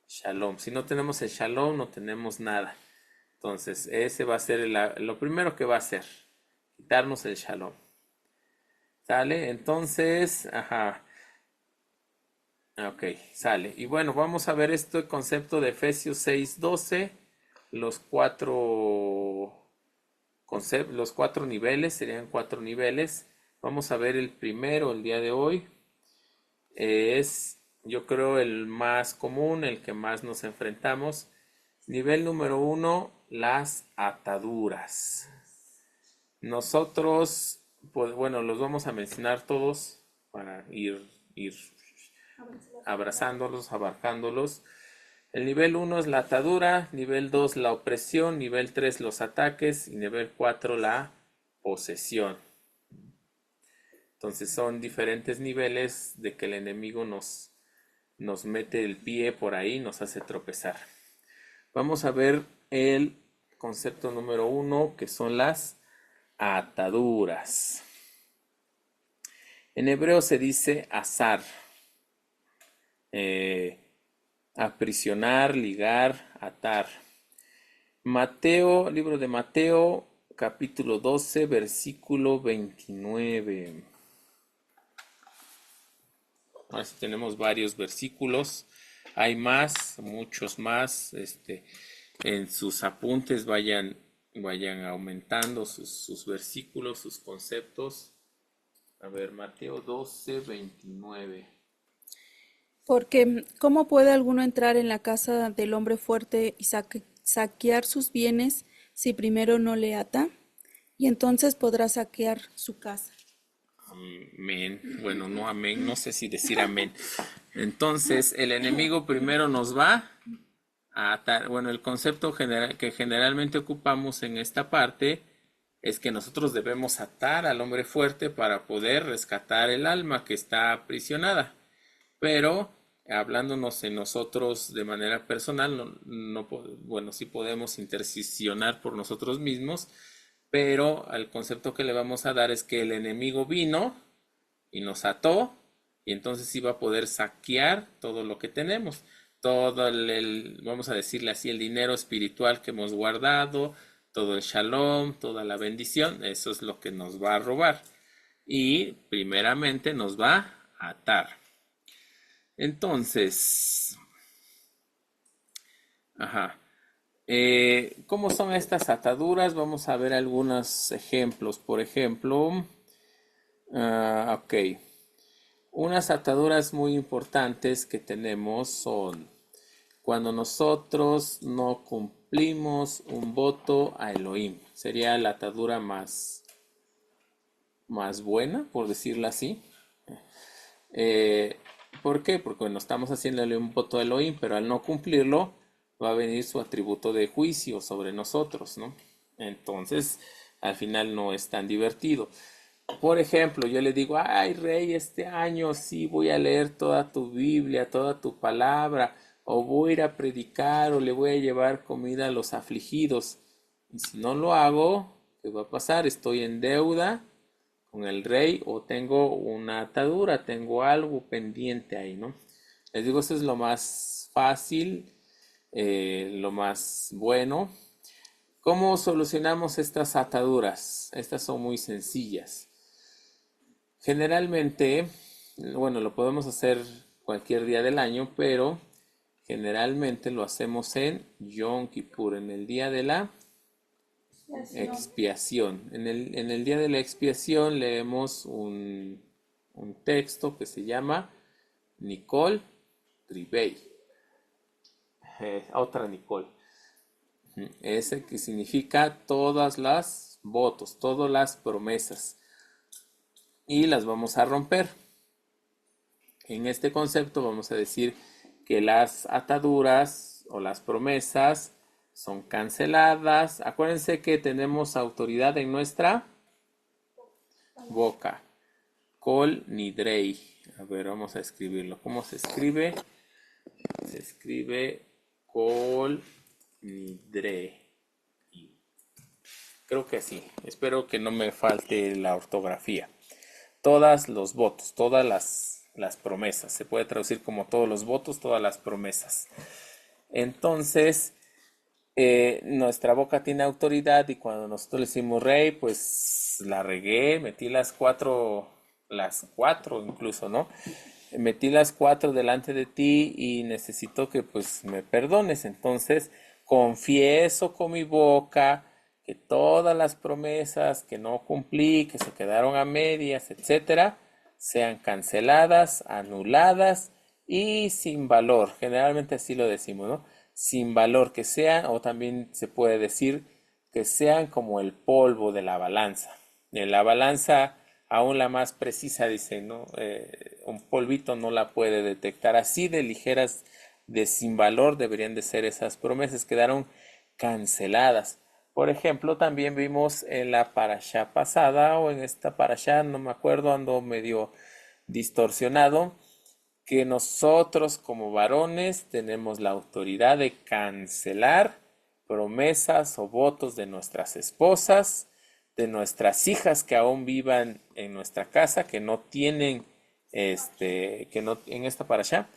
shalom. Si no tenemos el shalom, no tenemos nada. Entonces, ese va a ser lo primero que va a hacer, quitarnos el shalom. ¿Sale? Entonces, ajá. Ok, sale. Y bueno, vamos a ver este concepto de Efesios 6:12. Los cuatro niveles, serían 4 niveles. Vamos a ver el primero el día de hoy. Es, yo creo, el más común, el que más nos enfrentamos. Nivel número 1, las ataduras. Nosotros, pues bueno, los vamos a mencionar todos para ir abrazándolos, abarcándolos. El nivel 1 es la atadura, nivel 2 la opresión, nivel 3 los ataques y nivel 4 la posesión. Entonces son diferentes niveles de que el enemigo nos mete el pie por ahí, nos hace tropezar. Vamos a ver el concepto número 1, que son las ataduras. En hebreo se dice azar. Aprisionar, ligar, atar. Mateo, libro de Mateo, capítulo 12, versículo 29. Así tenemos varios versículos. Hay más, muchos más. En sus apuntes vayan aumentando sus versículos, sus conceptos. A ver, Mateo 12, 29. Porque, ¿cómo puede alguno entrar en la casa del hombre fuerte y saquear sus bienes si primero no le ata? Y entonces podrá saquear su casa. Amén. Bueno, no amén, no sé si decir amén. Entonces, el enemigo primero nos va a atar. Bueno, el concepto que generalmente ocupamos en esta parte es que nosotros debemos atar al hombre fuerte para poder rescatar el alma que está aprisionada. Pero hablándonos en nosotros de manera personal, bueno, sí podemos intercesionar por nosotros mismos, pero el concepto que le vamos a dar es que el enemigo vino y nos ató, y entonces iba a poder saquear todo lo que tenemos, todo vamos a decirle así, el dinero espiritual que hemos guardado, todo el shalom, toda la bendición, eso es lo que nos va a robar. Y primeramente nos va a atar. Entonces, ajá. ¿Cómo son estas ataduras? Vamos a ver algunos ejemplos. Por ejemplo, ok. Unas ataduras muy importantes que tenemos son cuando nosotros no cumplimos un voto a Elohim. Sería la atadura más buena, por decirlo así. ¿Por qué? Porque bueno, estamos haciéndole un voto a Elohim, pero al no cumplirlo, va a venir su atributo de juicio sobre nosotros, ¿no? Entonces, al final no es tan divertido. Por ejemplo, yo le digo, ay, rey, este año sí voy a leer toda tu Biblia, toda tu palabra, o voy a ir a predicar, o le voy a llevar comida a los afligidos. Y si no lo hago, ¿qué va a pasar? Estoy en deuda con el rey o tengo una atadura, tengo algo pendiente ahí, ¿no? Les digo, eso es lo más fácil, lo más bueno. ¿Cómo solucionamos estas ataduras? Estas son muy sencillas. Generalmente, bueno, lo podemos hacer cualquier día del año, pero generalmente lo hacemos en Yom Kippur, en el día de la expiación. En el día de la expiación leemos un texto que se llama Nicol Tribei. Otra Nicol. Ese que significa todas las votos, todas las promesas. Y las vamos a romper. En este concepto vamos a decir que las ataduras o las promesas son canceladas. Acuérdense que tenemos autoridad en nuestra boca. Kol Nidrei. A ver, vamos a escribirlo. ¿Cómo se escribe? Se escribe Kol Nidrei. Creo que sí. Espero que no me falte la ortografía. Todos los votos, todas las promesas. Se puede traducir como todos los votos, todas las promesas. Entonces, nuestra boca tiene autoridad y cuando nosotros le decimos rey, pues la regué, metí las cuatro incluso, ¿no? Metí las cuatro delante de ti y necesito que pues me perdones. Entonces, confieso con mi boca que todas las promesas que no cumplí, que se quedaron a medias, etcétera, sean canceladas, anuladas y sin valor. Generalmente así lo decimos, ¿no? Sin valor, que sean, o también se puede decir que sean como el polvo de la balanza. En la balanza, aún la más precisa, dice, ¿no? Un polvito no la puede detectar. Así de ligeras, de sin valor deberían de ser esas promesas. Quedaron canceladas. Por ejemplo, también vimos en la parashá pasada o en esta parashá, no me acuerdo, ando medio distorsionado, que nosotros como varones tenemos la autoridad de cancelar promesas o votos de nuestras esposas, de nuestras hijas que aún vivan en nuestra casa, que no tienen, que no, en esta parashá,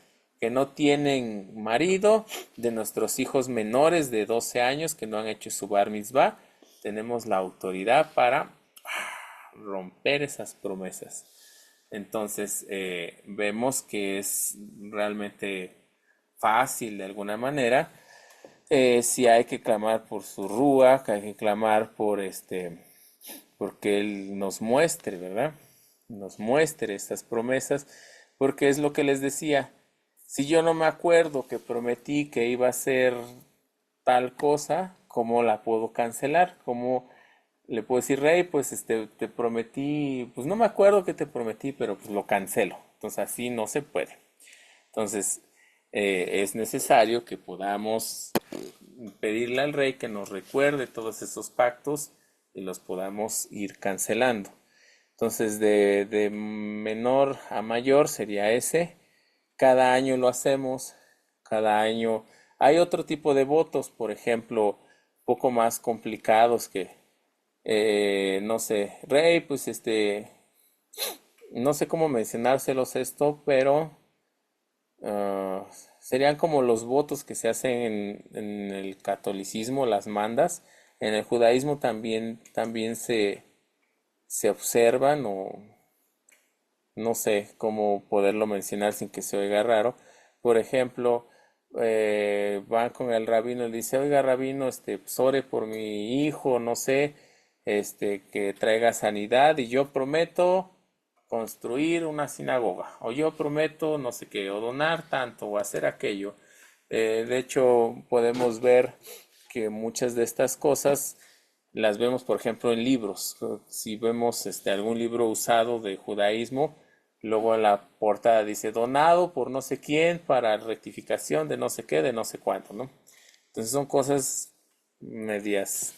que no tienen marido, de nuestros hijos menores de 12 años que no han hecho su bar mitzvah. Tenemos la autoridad para romper esas promesas. Entonces, vemos que es realmente fácil de alguna manera. Si hay que clamar por su rúa, que hay que clamar por porque Él nos muestre, ¿verdad? Nos muestre estas promesas, porque es lo que les decía. Si yo no me acuerdo que prometí que iba a hacer tal cosa, ¿cómo la puedo cancelar? ¿Cómo le puedo decir, rey, pues te prometí, pues no me acuerdo qué te prometí, pero pues lo cancelo. Entonces así no se puede. Entonces es necesario que podamos pedirle al rey que nos recuerde todos esos pactos y los podamos ir cancelando. Entonces de menor a mayor sería ese. Cada año lo hacemos, cada año hay otro tipo de votos, por ejemplo, poco más complicados que, no sé, rey, pues no sé cómo mencionárselos esto, pero ah, serían como los votos que se hacen en el catolicismo, las mandas. En el judaísmo también se observan o no sé cómo poderlo mencionar sin que se oiga raro. Por ejemplo, van con el rabino y le dice, oiga rabino, pues, ore por mi hijo, no sé, que traiga sanidad y yo prometo construir una sinagoga, o yo prometo no sé qué, o donar tanto, o hacer aquello. De hecho, podemos ver que muchas de estas cosas las vemos, por ejemplo, en libros. Si vemos algún libro usado de judaísmo, luego en la portada dice donado por no sé quién para rectificación de no sé qué, de no sé cuánto, ¿no? Entonces son cosas medias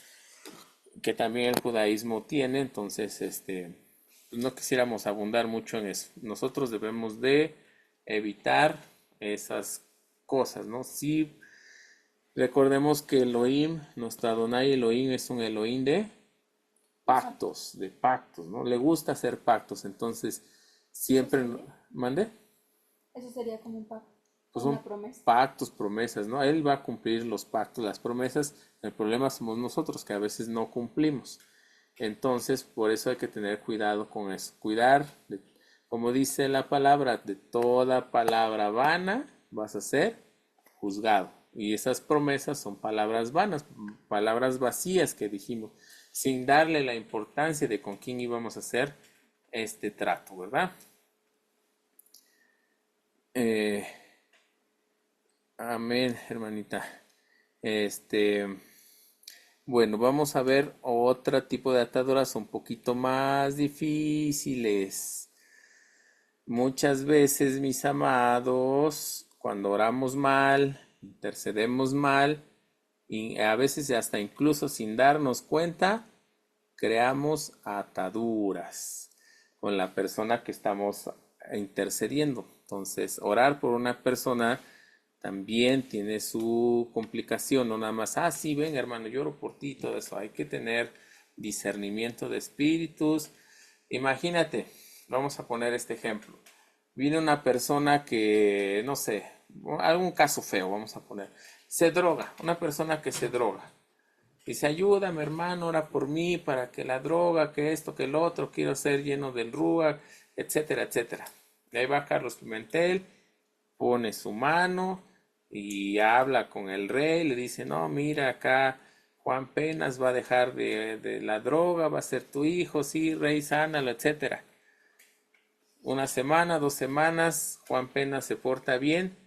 que también el judaísmo tiene, entonces pues no quisiéramos abundar mucho en eso. Nosotros debemos de evitar esas cosas, ¿no? Sí, recordemos que Elohim, nuestro Adonai Elohim es un Elohim de pactos, ¿no? Le gusta hacer pactos, entonces siempre, ¿mande? Eso sería como un pacto, Pues una son promesa. pactos, promesas, ¿no? Él va a cumplir los pactos, las promesas. El problema somos nosotros que a veces no cumplimos. Entonces, por eso hay que tener cuidado con eso. Como dice la palabra, de toda palabra vana vas a ser juzgado. Y esas promesas son palabras vanas, palabras vacías que dijimos, sin darle la importancia de con quién íbamos a hacer este trato, ¿verdad? Eh, Amén, hermanita. Este, bueno, vamos a ver otro tipo de ataduras un poquito más difíciles. Muchas veces, mis amados, cuando oramos mal, intercedemos mal, y a veces hasta incluso sin darnos cuenta, creamos ataduras con la persona que estamos intercediendo. Entonces, orar por una persona también tiene su complicación, no nada más, sí, ven hermano, lloro por ti, todo eso. Hay que tener discernimiento de espíritus. Imagínate, vamos a poner este ejemplo. Viene una persona que, no sé, algún caso feo, vamos a poner, se droga, una persona que se droga. Dice, ayúdame hermano, ora por mí para que la droga, que esto, que el otro, quiero ser lleno del Ruach, etcétera, etcétera. Y ahí va Carlos Pimentel, pone su mano y habla con el rey, le dice, no, mira acá Juan Penas va a dejar de la droga, va a ser tu hijo, sí, rey, sánalo, etcétera. Una semana, 2 semanas, Juan Penas se porta bien.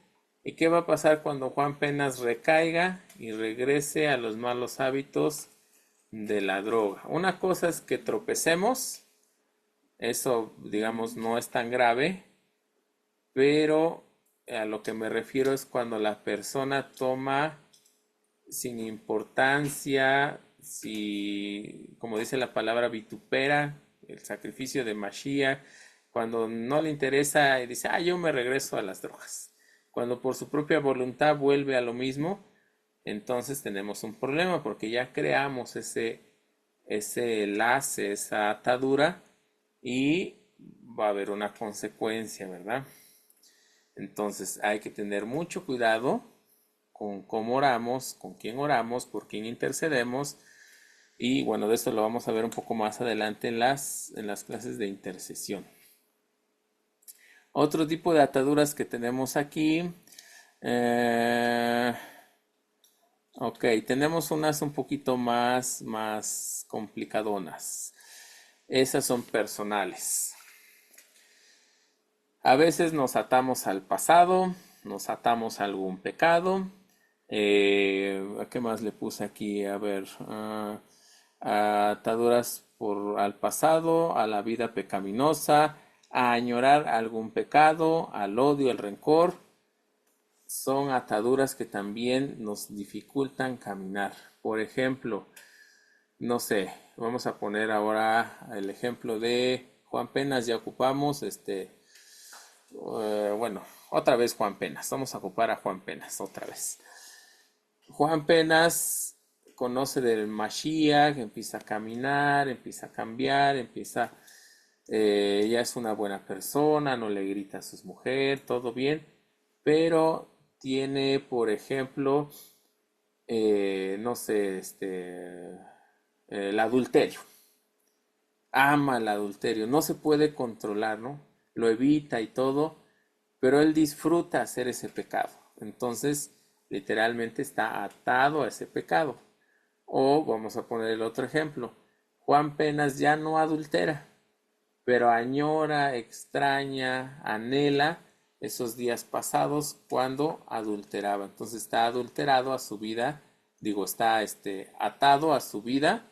¿Y qué va a pasar cuando Juan Penas recaiga y regrese a los malos hábitos de la droga? Una cosa es que tropecemos, eso digamos no es tan grave, pero a lo que me refiero es cuando la persona toma sin importancia, si, como dice la palabra, vitupera el sacrificio de Mashiach, cuando no le interesa y dice, yo me regreso a las drogas. Cuando por su propia voluntad vuelve a lo mismo, entonces tenemos un problema porque ya creamos ese enlace, esa atadura y va a haber una consecuencia, ¿verdad? Entonces hay que tener mucho cuidado con cómo oramos, con quién oramos, por quién intercedemos. Y bueno, de eso lo vamos a ver un poco más adelante en las clases de intercesión. Otro tipo de ataduras que tenemos aquí. Ok, tenemos unas un poquito más complicadonas. Esas son personales. A veces nos atamos al pasado, nos atamos a algún pecado. ¿A qué más le puse aquí? A ver, Ataduras al pasado, a la vida pecaminosa, a añorar algún pecado, al odio, al rencor. Son ataduras que también nos dificultan caminar. Por ejemplo, no sé, vamos a poner ahora el ejemplo de Juan Penas. Ya ocupamos bueno, otra vez Juan Penas. Vamos a ocupar a Juan Penas otra vez. Juan Penas conoce del Mashiach, empieza a caminar, empieza a cambiar, ya es una buena persona, no le grita a su mujer, todo bien, pero tiene, por ejemplo, no sé, el adulterio. Ama el adulterio, no se puede controlar, ¿no? Lo evita y todo, pero él disfruta hacer ese pecado. Entonces, literalmente está atado a ese pecado. O vamos a poner el otro ejemplo. Juan Penas ya no adultera, pero añora, extraña, anhela esos días pasados cuando adulteraba. Entonces está adulterado a su vida, está atado a su vida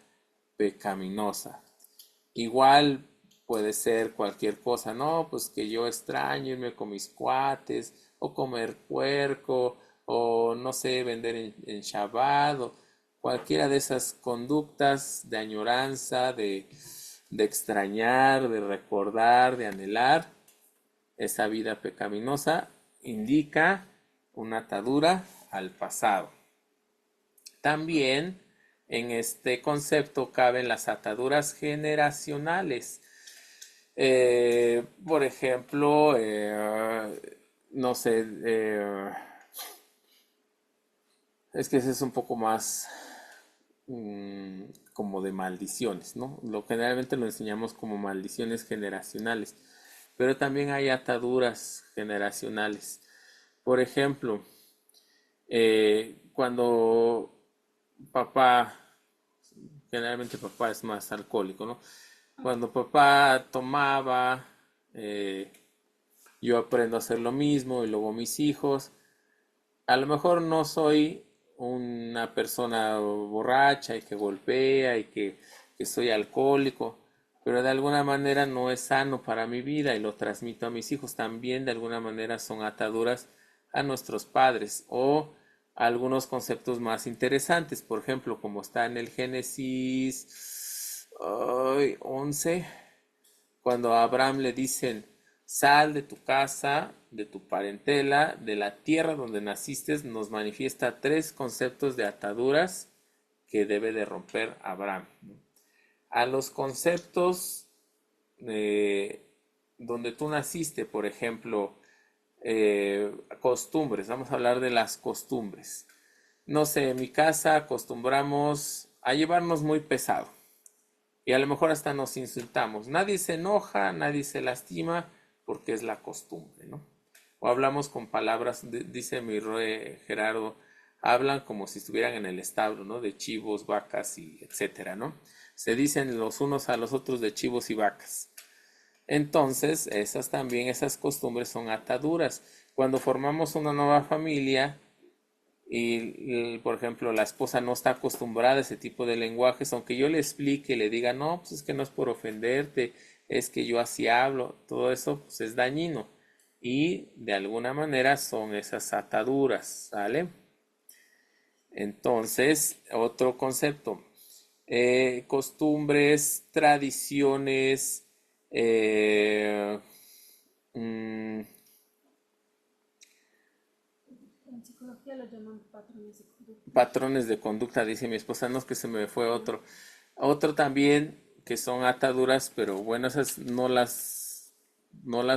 pecaminosa. Igual puede ser cualquier cosa, ¿no? Pues que yo extraño irme con mis cuates, o comer puerco, o no sé, vender en Shabbat, o cualquiera de esas conductas de añoranza, de extrañar, de recordar, de anhelar. Esa vida pecaminosa indica una atadura al pasado. También en este concepto caben las ataduras generacionales. Por ejemplo, no sé, es que ese es un poco más como de maldiciones, ¿no? Generalmente lo enseñamos como maldiciones generacionales, pero también hay ataduras generacionales. Por ejemplo, cuando papá, generalmente papá es más alcohólico, ¿no? Cuando papá tomaba, yo aprendo a hacer lo mismo y luego mis hijos. A lo mejor no soy una persona borracha y que golpea y que soy alcohólico, pero de alguna manera no es sano para mi vida y lo transmito a mis hijos. También de alguna manera son ataduras a nuestros padres o algunos conceptos más interesantes, por ejemplo, como está en el Génesis 11, cuando a Abraham le dicen, sal de tu casa, de tu parentela, de la tierra donde naciste, nos manifiesta tres conceptos de ataduras que debe de romper Abraham. A los conceptos donde tú naciste, por ejemplo, costumbres, vamos a hablar de las costumbres. No sé, en mi casa acostumbramos a llevarnos muy pesado y a lo mejor hasta nos insultamos. Nadie se enoja, nadie se lastima porque es la costumbre, ¿no? O hablamos con palabras, dice mi Roe Gerardo, hablan como si estuvieran en el establo, ¿no? De chivos, vacas y etcétera, ¿no? Se dicen los unos a los otros de chivos y vacas. Entonces, esas costumbres son ataduras. Cuando formamos una nueva familia y, por ejemplo, la esposa no está acostumbrada a ese tipo de lenguajes, aunque yo le explique, le diga, no, pues es que no es por ofenderte, es que yo así hablo, todo eso pues es dañino. Y de alguna manera son esas ataduras, ¿sale? Entonces, otro concepto, costumbres, tradiciones, mm, En psicología lo llaman patrones de conducta. patrones de conducta, dice mi esposa, no es que se me fue otro. Otro también que son ataduras, pero bueno, esas no las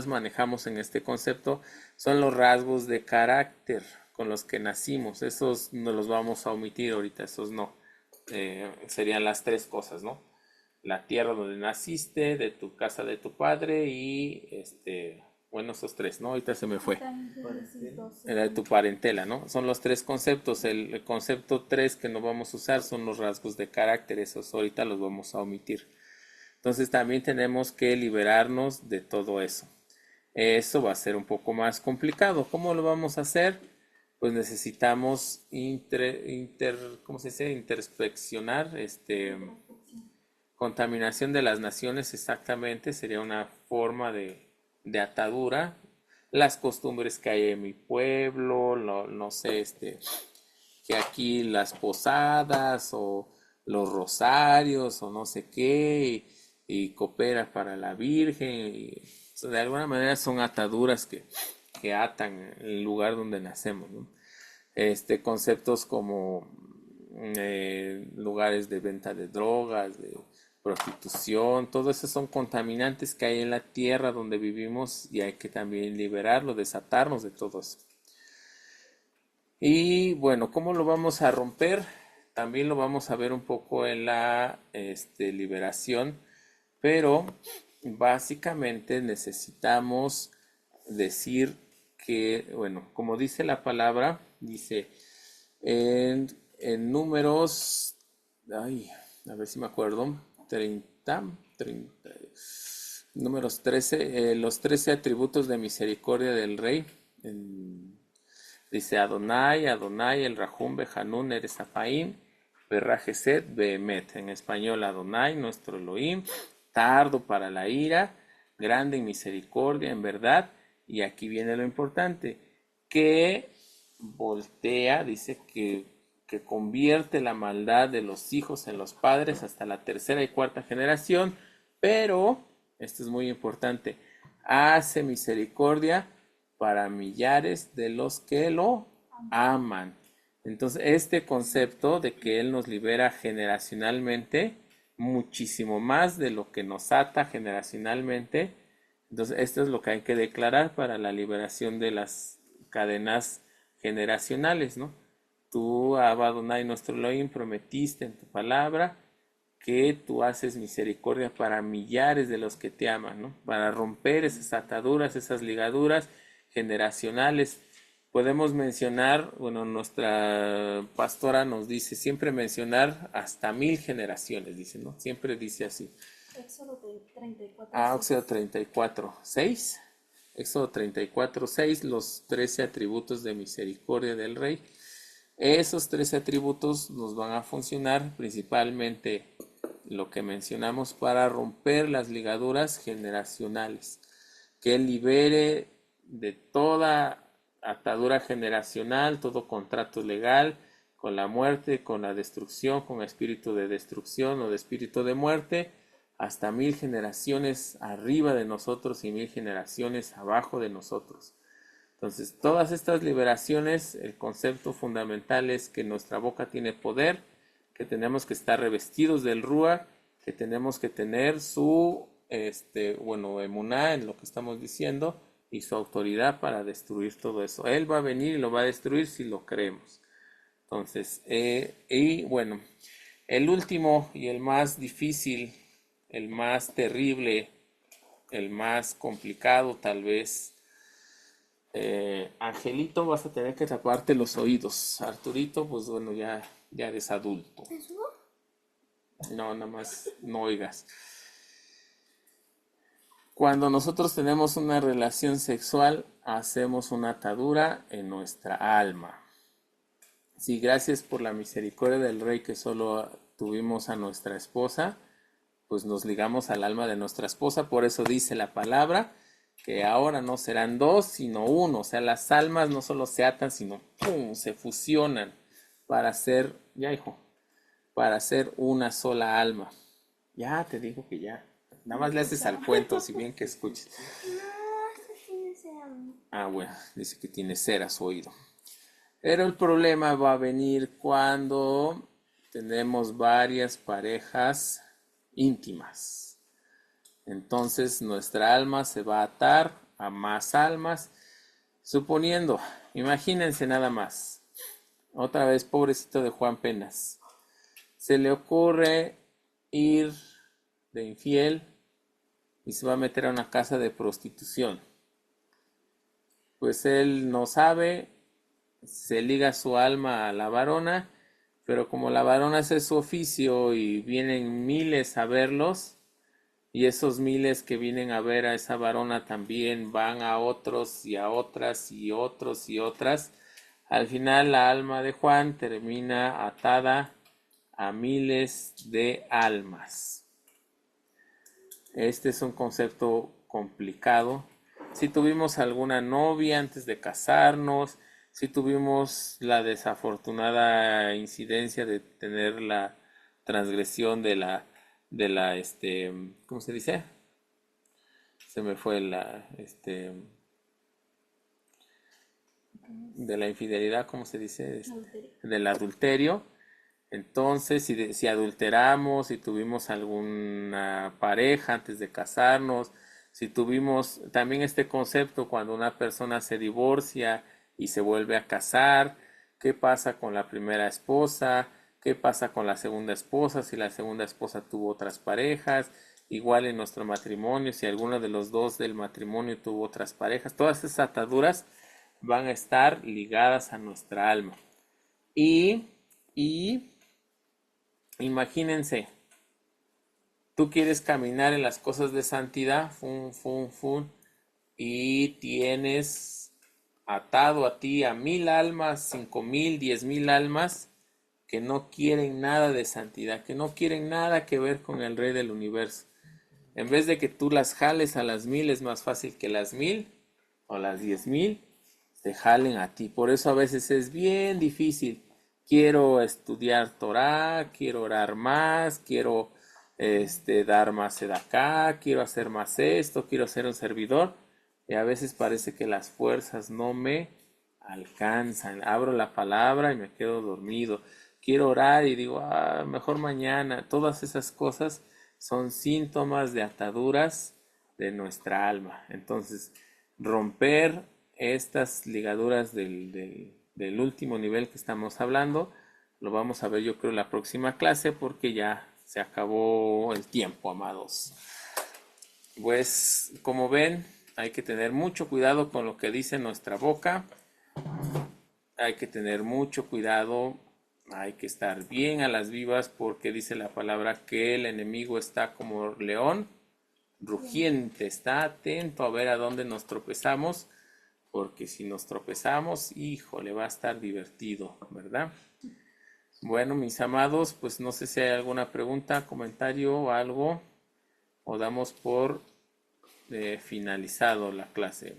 manejamos en este concepto, son los rasgos de carácter con los que nacimos. Esos no los vamos a omitir ahorita, esos no. Serían las tres cosas, ¿no? La tierra donde naciste, de tu casa de tu padre y bueno, esos tres, ¿no? Ahorita se me fue. Era de tu parentela, ¿no? Son los tres conceptos. El concepto 3 que no vamos a usar son los rasgos de carácter, esos ahorita los vamos a omitir. Entonces también tenemos que liberarnos de todo eso. Eso va a ser un poco más complicado. ¿Cómo lo vamos a hacer? Pues necesitamos ¿cómo se dice? Introspeccionar, Contaminación de las naciones, exactamente, sería una forma de atadura. Las costumbres que hay en mi pueblo, no sé, que aquí las posadas o los rosarios o no sé qué, y coopera para la Virgen. O sea, de alguna manera son ataduras que atan el lugar donde nacemos, ¿no? Conceptos como lugares de venta de drogas, de prostitución, todo eso son contaminantes que hay en la tierra donde vivimos y hay que también liberarlo, desatarnos de todo eso. Y bueno, ¿cómo lo vamos a romper? También lo vamos a ver un poco en la liberación, pero básicamente necesitamos decir que, bueno, como dice la palabra, dice en números, ay, a ver si me acuerdo, 30, números 13, los 13 atributos de misericordia del rey. Dice Adonai, Adonai, el Rahum, Behanun, Eres Apaim, Berrajeset, Behemet. En español, Adonai, nuestro Elohim, tardo para la ira, grande en misericordia, en verdad. Y aquí viene lo importante, que voltea, dice que convierte la maldad de los hijos en los padres hasta la tercera y cuarta generación, pero, esto es muy importante, hace misericordia para millares de los que lo aman. Entonces, este concepto de que Él nos libera generacionalmente, muchísimo más de lo que nos ata generacionalmente. Entonces, esto es lo que hay que declarar para la liberación de las cadenas generacionales, ¿no? Tú, Abba Adonai, nuestro Elohim, prometiste en tu palabra que tú haces misericordia para millares de los que te aman, ¿no? Para romper esas ataduras, esas ligaduras generacionales. Podemos mencionar, bueno, nuestra pastora nos dice siempre mencionar hasta 1000 generaciones, dice, ¿no? Siempre dice así. Éxodo 34. Éxodo 34, 6. Éxodo 34, 6, los 13 atributos de misericordia del rey. Esos 13 atributos nos van a funcionar principalmente lo que mencionamos para romper las ligaduras generacionales, que Él libere de toda atadura generacional, todo contrato legal con la muerte, con la destrucción, con espíritu de destrucción o de espíritu de muerte, hasta 1000 generaciones arriba de nosotros y 1000 generaciones abajo de nosotros. Entonces, todas estas liberaciones, el concepto fundamental es que nuestra boca tiene poder, que tenemos que estar revestidos del Ruach, que tenemos que tener su, emuná en lo que estamos diciendo y su autoridad para destruir todo eso. Él va a venir y lo va a destruir si lo creemos. Entonces, y bueno, el último y el más difícil, el más terrible, el más complicado tal vez. Angelito, vas a tener que taparte los oídos. Arturito, pues bueno, ya eres adulto. No, nada más no oigas. Cuando nosotros tenemos una relación sexual, hacemos una atadura en nuestra alma. Sí, gracias por la misericordia del Rey que solo tuvimos a nuestra esposa, pues nos ligamos al alma de nuestra esposa. Por eso dice la palabra que ahora no serán dos, sino uno. O sea, las almas no solo se atan, sino ¡pum!, se fusionan para ser, ya hijo, para ser una sola alma. Ya te digo que ya. Nada más le haces al cuento, si bien que escuches. Bueno, dice que tiene cera su oído. Pero el problema va a venir cuando tenemos varias parejas íntimas. Entonces nuestra alma se va a atar a más almas. Suponiendo, imagínense nada más. Otra vez, pobrecito de Juan Penas. Se le ocurre ir de infiel y se va a meter a una casa de prostitución. Pues él no sabe, se liga su alma a la varona, pero como la varona hace su oficio y vienen miles a verlos, y esos miles que vienen a ver a esa varona también van a otros y a otras y otros y otras, al final la alma de Juan termina atada a miles de almas. Este es un concepto complicado. Si tuvimos alguna novia antes de casarnos, si tuvimos la desafortunada incidencia de tener la transgresión ¿cómo se dice? Se me fue de la infidelidad, ¿cómo se dice? Del adulterio. Entonces, si adulteramos, si tuvimos alguna pareja antes de casarnos, si tuvimos también este concepto cuando una persona se divorcia y se vuelve a casar, ¿qué pasa con la primera esposa? ¿Qué pasa con la segunda esposa? Si la segunda esposa tuvo otras parejas, igual en nuestro matrimonio, si alguno de los dos del matrimonio tuvo otras parejas, todas esas ataduras van a estar ligadas a nuestra alma. Y imagínense, tú quieres caminar en las cosas de santidad, y tienes atado a ti a 1000 almas, 5000, 10,000 almas que no quieren nada de santidad, que no quieren nada que ver con el Rey del Universo. En vez de que tú las jales a las 1000, es más fácil que las 1000 o las 10,000 te jalen a ti. Por eso a veces es bien difícil. Quiero estudiar Torah, quiero orar más, quiero dar más sedacá, quiero hacer más esto, quiero ser un servidor. Y a veces parece que las fuerzas no me alcanzan. Abro la palabra y me quedo dormido. Quiero orar y digo, mejor mañana. Todas esas cosas son síntomas de ataduras de nuestra alma. Entonces, romper estas ligaduras del último nivel que estamos hablando, lo vamos a ver yo creo en la próxima clase porque ya se acabó el tiempo, amados. Pues como ven, hay que tener mucho cuidado con lo que dice nuestra boca. Hay que tener mucho cuidado, hay que estar bien a las vivas porque dice la palabra que el enemigo está como león rugiente, está atento a ver a dónde nos tropezamos, porque si nos tropezamos, híjole, va a estar divertido, ¿verdad? Bueno, mis amados, pues no sé si hay alguna pregunta, comentario o algo, o damos por finalizado la clase.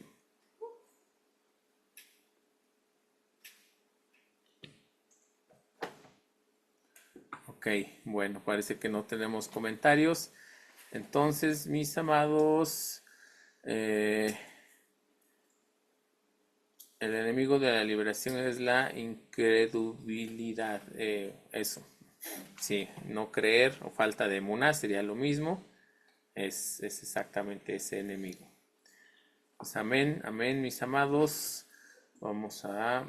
Ok, bueno, parece que no tenemos comentarios. Entonces, mis amados, el enemigo de la liberación es la incredulidad. Eso, sí, no creer o falta de emuná sería lo mismo. Es exactamente ese enemigo. Pues amén, amén, mis amados. Vamos a